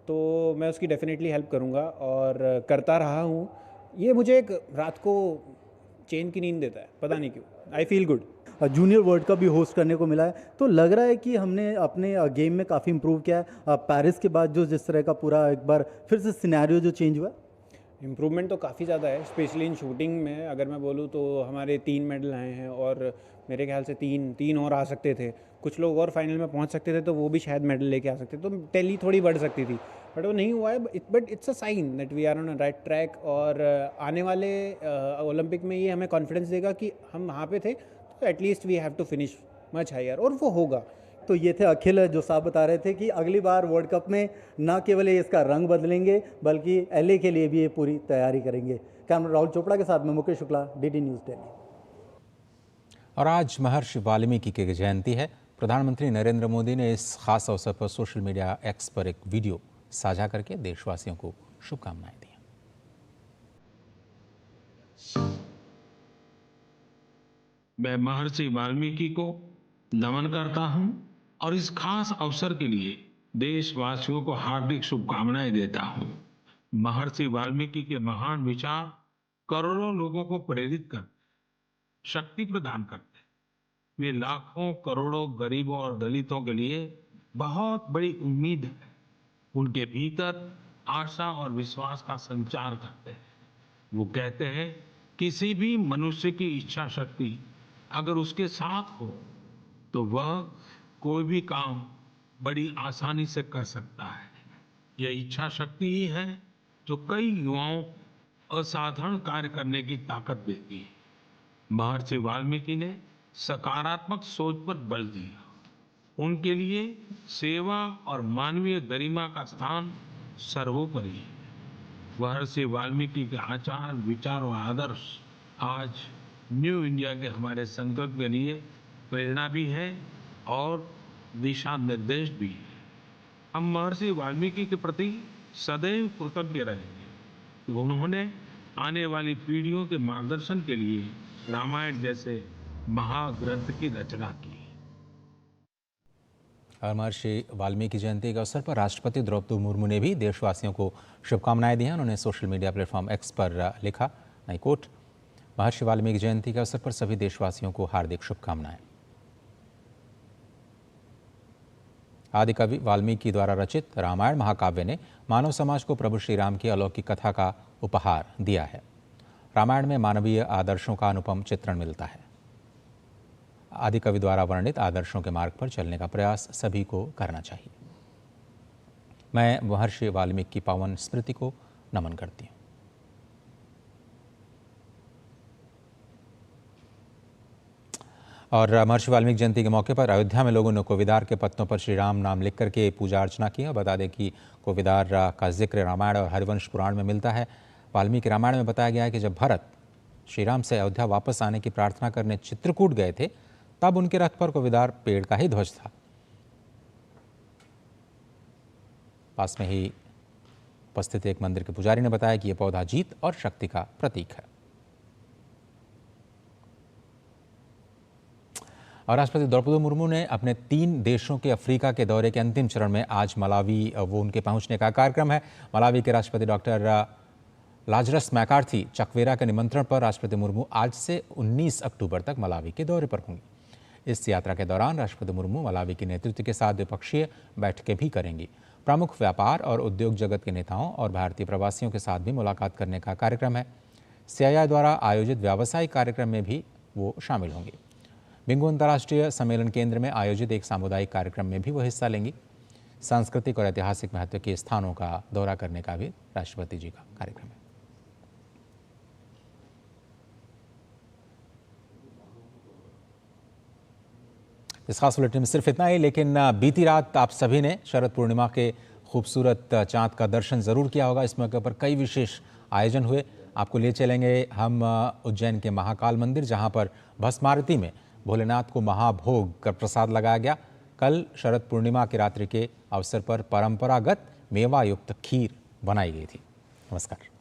तो मैं उसकी डेफिनेटली हेल्प करूँगा, और करता रहा हूँ। ये मुझे एक रात को चैन की नींद देता है, पता नहीं क्यों। I feel good. Junior world cup भी होस्ट करने को मिला है, तो लग रहा है कि हमने अपने गेम में काफ़ी इंप्रूव किया है। पेरिस के बाद जो जिस तरह का पूरा एक बार फिर से सिनेरियो जो चेंज हुआ है, इम्प्रूवमेंट तो काफ़ी ज़्यादा है। स्पेशली इन शूटिंग में अगर मैं बोलूँ तो हमारे 3 मेडल आए हैं, और मेरे ख्याल से तीन और आ सकते थे। कुछ लोग और फाइनल में पहुंच सकते थे, तो वो भी शायद मेडल लेके आ सकते, तो टैली थोड़ी बढ़ सकती थी, बट वो नहीं हुआ है। But it's a sign that we are on a right track, और आने वाले ओलंपिक में ये हमें कॉन्फिडेंस देगा कि हम वहाँ पे थे, तो at least we have to finish much higher, और वो होगा। तो ये थे अखिल जो साहब बता रहे थे कि अगली बार वर्ल्ड कप में न केवल ये इसका रंग बदलेंगे, बल्कि LA के लिए भी ये पूरी तैयारी करेंगे। कैमरा राहुल चोपड़ा के साथ में मुकेश शुक्ला, DD न्यूज़ दिल्ली। और आज महर्षि वाल्मीकि की जयंती है। प्रधानमंत्री नरेंद्र मोदी ने इस खास अवसर पर सोशल मीडिया X पर एक वीडियो साझा करके देशवासियों को शुभकामनाएं दी। मैं महर्षि वाल्मीकि को नमन करता हूं और इस खास अवसर के लिए देशवासियों को हार्दिक शुभकामनाएं देता हूं। महर्षि वाल्मीकि के महान विचार करोड़ों लोगों को प्रेरित करते, शक्ति प्रदान करते। वे लाखों करोड़ों गरीबों और दलितों के लिए बहुत बड़ी उम्मीद है। उनके भीतर आशा और विश्वास का संचार करते हैं। वो कहते हैं किसी भी मनुष्य की इच्छा शक्ति अगर उसके साथ हो तो वह कोई भी काम बड़ी आसानी से कर सकता है। यह इच्छा शक्ति ही है जो कई युवाओं को असाधारण कार्य करने की ताकत देती है। महर्षि वाल्मीकि ने सकारात्मक सोच पर बल दिया। उनके लिए सेवा और मानवीय गरिमा का स्थान सर्वोपरि है। महर्षि वाल्मीकि के आचार, विचार और आदर्श आज न्यू इंडिया के हमारे संकल्प के लिए प्रेरणा भी है और दिशा निर्देश भी है। हम महर्षि वाल्मीकि के प्रति सदैव कृतज्ञ रहेंगे। उन्होंने आने वाली पीढ़ियों के मार्गदर्शन के लिए रामायण जैसे महाग्रंथ की रचना की। और महर्षि वाल्मीकि जयंती के अवसर पर राष्ट्रपति द्रौपदी मुर्मू ने भी देशवासियों को शुभकामनाएं दी हैं। उन्होंने सोशल मीडिया प्लेटफॉर्म X पर लिखा, नई कोट, महर्षि वाल्मीकि जयंती के अवसर पर सभी देशवासियों को हार्दिक शुभकामनाएं। आदिकवि वाल्मीकि द्वारा रचित रामायण महाकाव्य ने मानव समाज को प्रभु श्री राम की अलौकिक कथा का उपहार दिया है। रामायण में मानवीय आदर्शों का अनुपम चित्रण मिलता है। आदिकवि द्वारा वर्णित आदर्शों के मार्ग पर चलने का प्रयास सभी को करना चाहिए। मैं महर्षि वाल्मीकि की पावन स्मृति को नमन करती हूँ। और महर्षि वाल्मीकि जयंती के मौके पर अयोध्या में लोगों ने कोविदार के पत्तों पर श्री राम नाम लिख करके पूजा अर्चना की। बता दें कि कोविदार का जिक्र रामायण और हरिवंश पुराण में मिलता है। वाल्मीकि रामायण में बताया गया है कि जब भरत श्री राम से अयोध्या वापस आने की प्रार्थना करने चित्रकूट गए थे, तब उनके रथ पर कोविदार पेड़ का ही ध्वज था। पास में ही उपस्थित एक मंदिर के पुजारी ने बताया कि यह पौधा जीत और शक्ति का प्रतीक है। और राष्ट्रपति द्रौपदी मुर्मू ने अपने 3 देशों के अफ्रीका के दौरे के अंतिम चरण में आज मलावी वो उनके पहुंचने का कार्यक्रम है। मलावी के राष्ट्रपति डॉक्टर लाजरस मैकार्थी चकवेरा के निमंत्रण पर राष्ट्रपति मुर्मू आज से 19 अक्टूबर तक मलावी के दौरे पर होंगी। इस यात्रा के दौरान राष्ट्रपति मुर्मू मलावी के नेतृत्व के साथ द्विपक्षीय बैठकें भी करेंगी। प्रमुख व्यापार और उद्योग जगत के नेताओं और भारतीय प्रवासियों के साथ भी मुलाकात करने का कार्यक्रम है। CII द्वारा आयोजित व्यावसायिक कार्यक्रम में भी वो शामिल होंगे। बिंगो अंतर्राष्ट्रीय सम्मेलन केंद्र में आयोजित एक सामुदायिक कार्यक्रम में भी वो हिस्सा लेंगी। सांस्कृतिक और ऐतिहासिक महत्व के स्थानों का दौरा करने का भी राष्ट्रपति जी का कार्यक्रम है। इस खास बुलेटिन में सिर्फ इतना ही, लेकिन बीती रात आप सभी ने शरद पूर्णिमा के खूबसूरत चांद का दर्शन जरूर किया होगा। इस मौके पर कई विशेष आयोजन हुए। आपको ले चलेंगे हम उज्जैन के महाकाल मंदिर, जहां पर भस्मारती में भोलेनाथ को महाभोग कर प्रसाद लगाया गया। कल शरद पूर्णिमा की रात्रि के अवसर पर परंपरागत मेवा युक्त खीर बनाई गई थी। नमस्कार।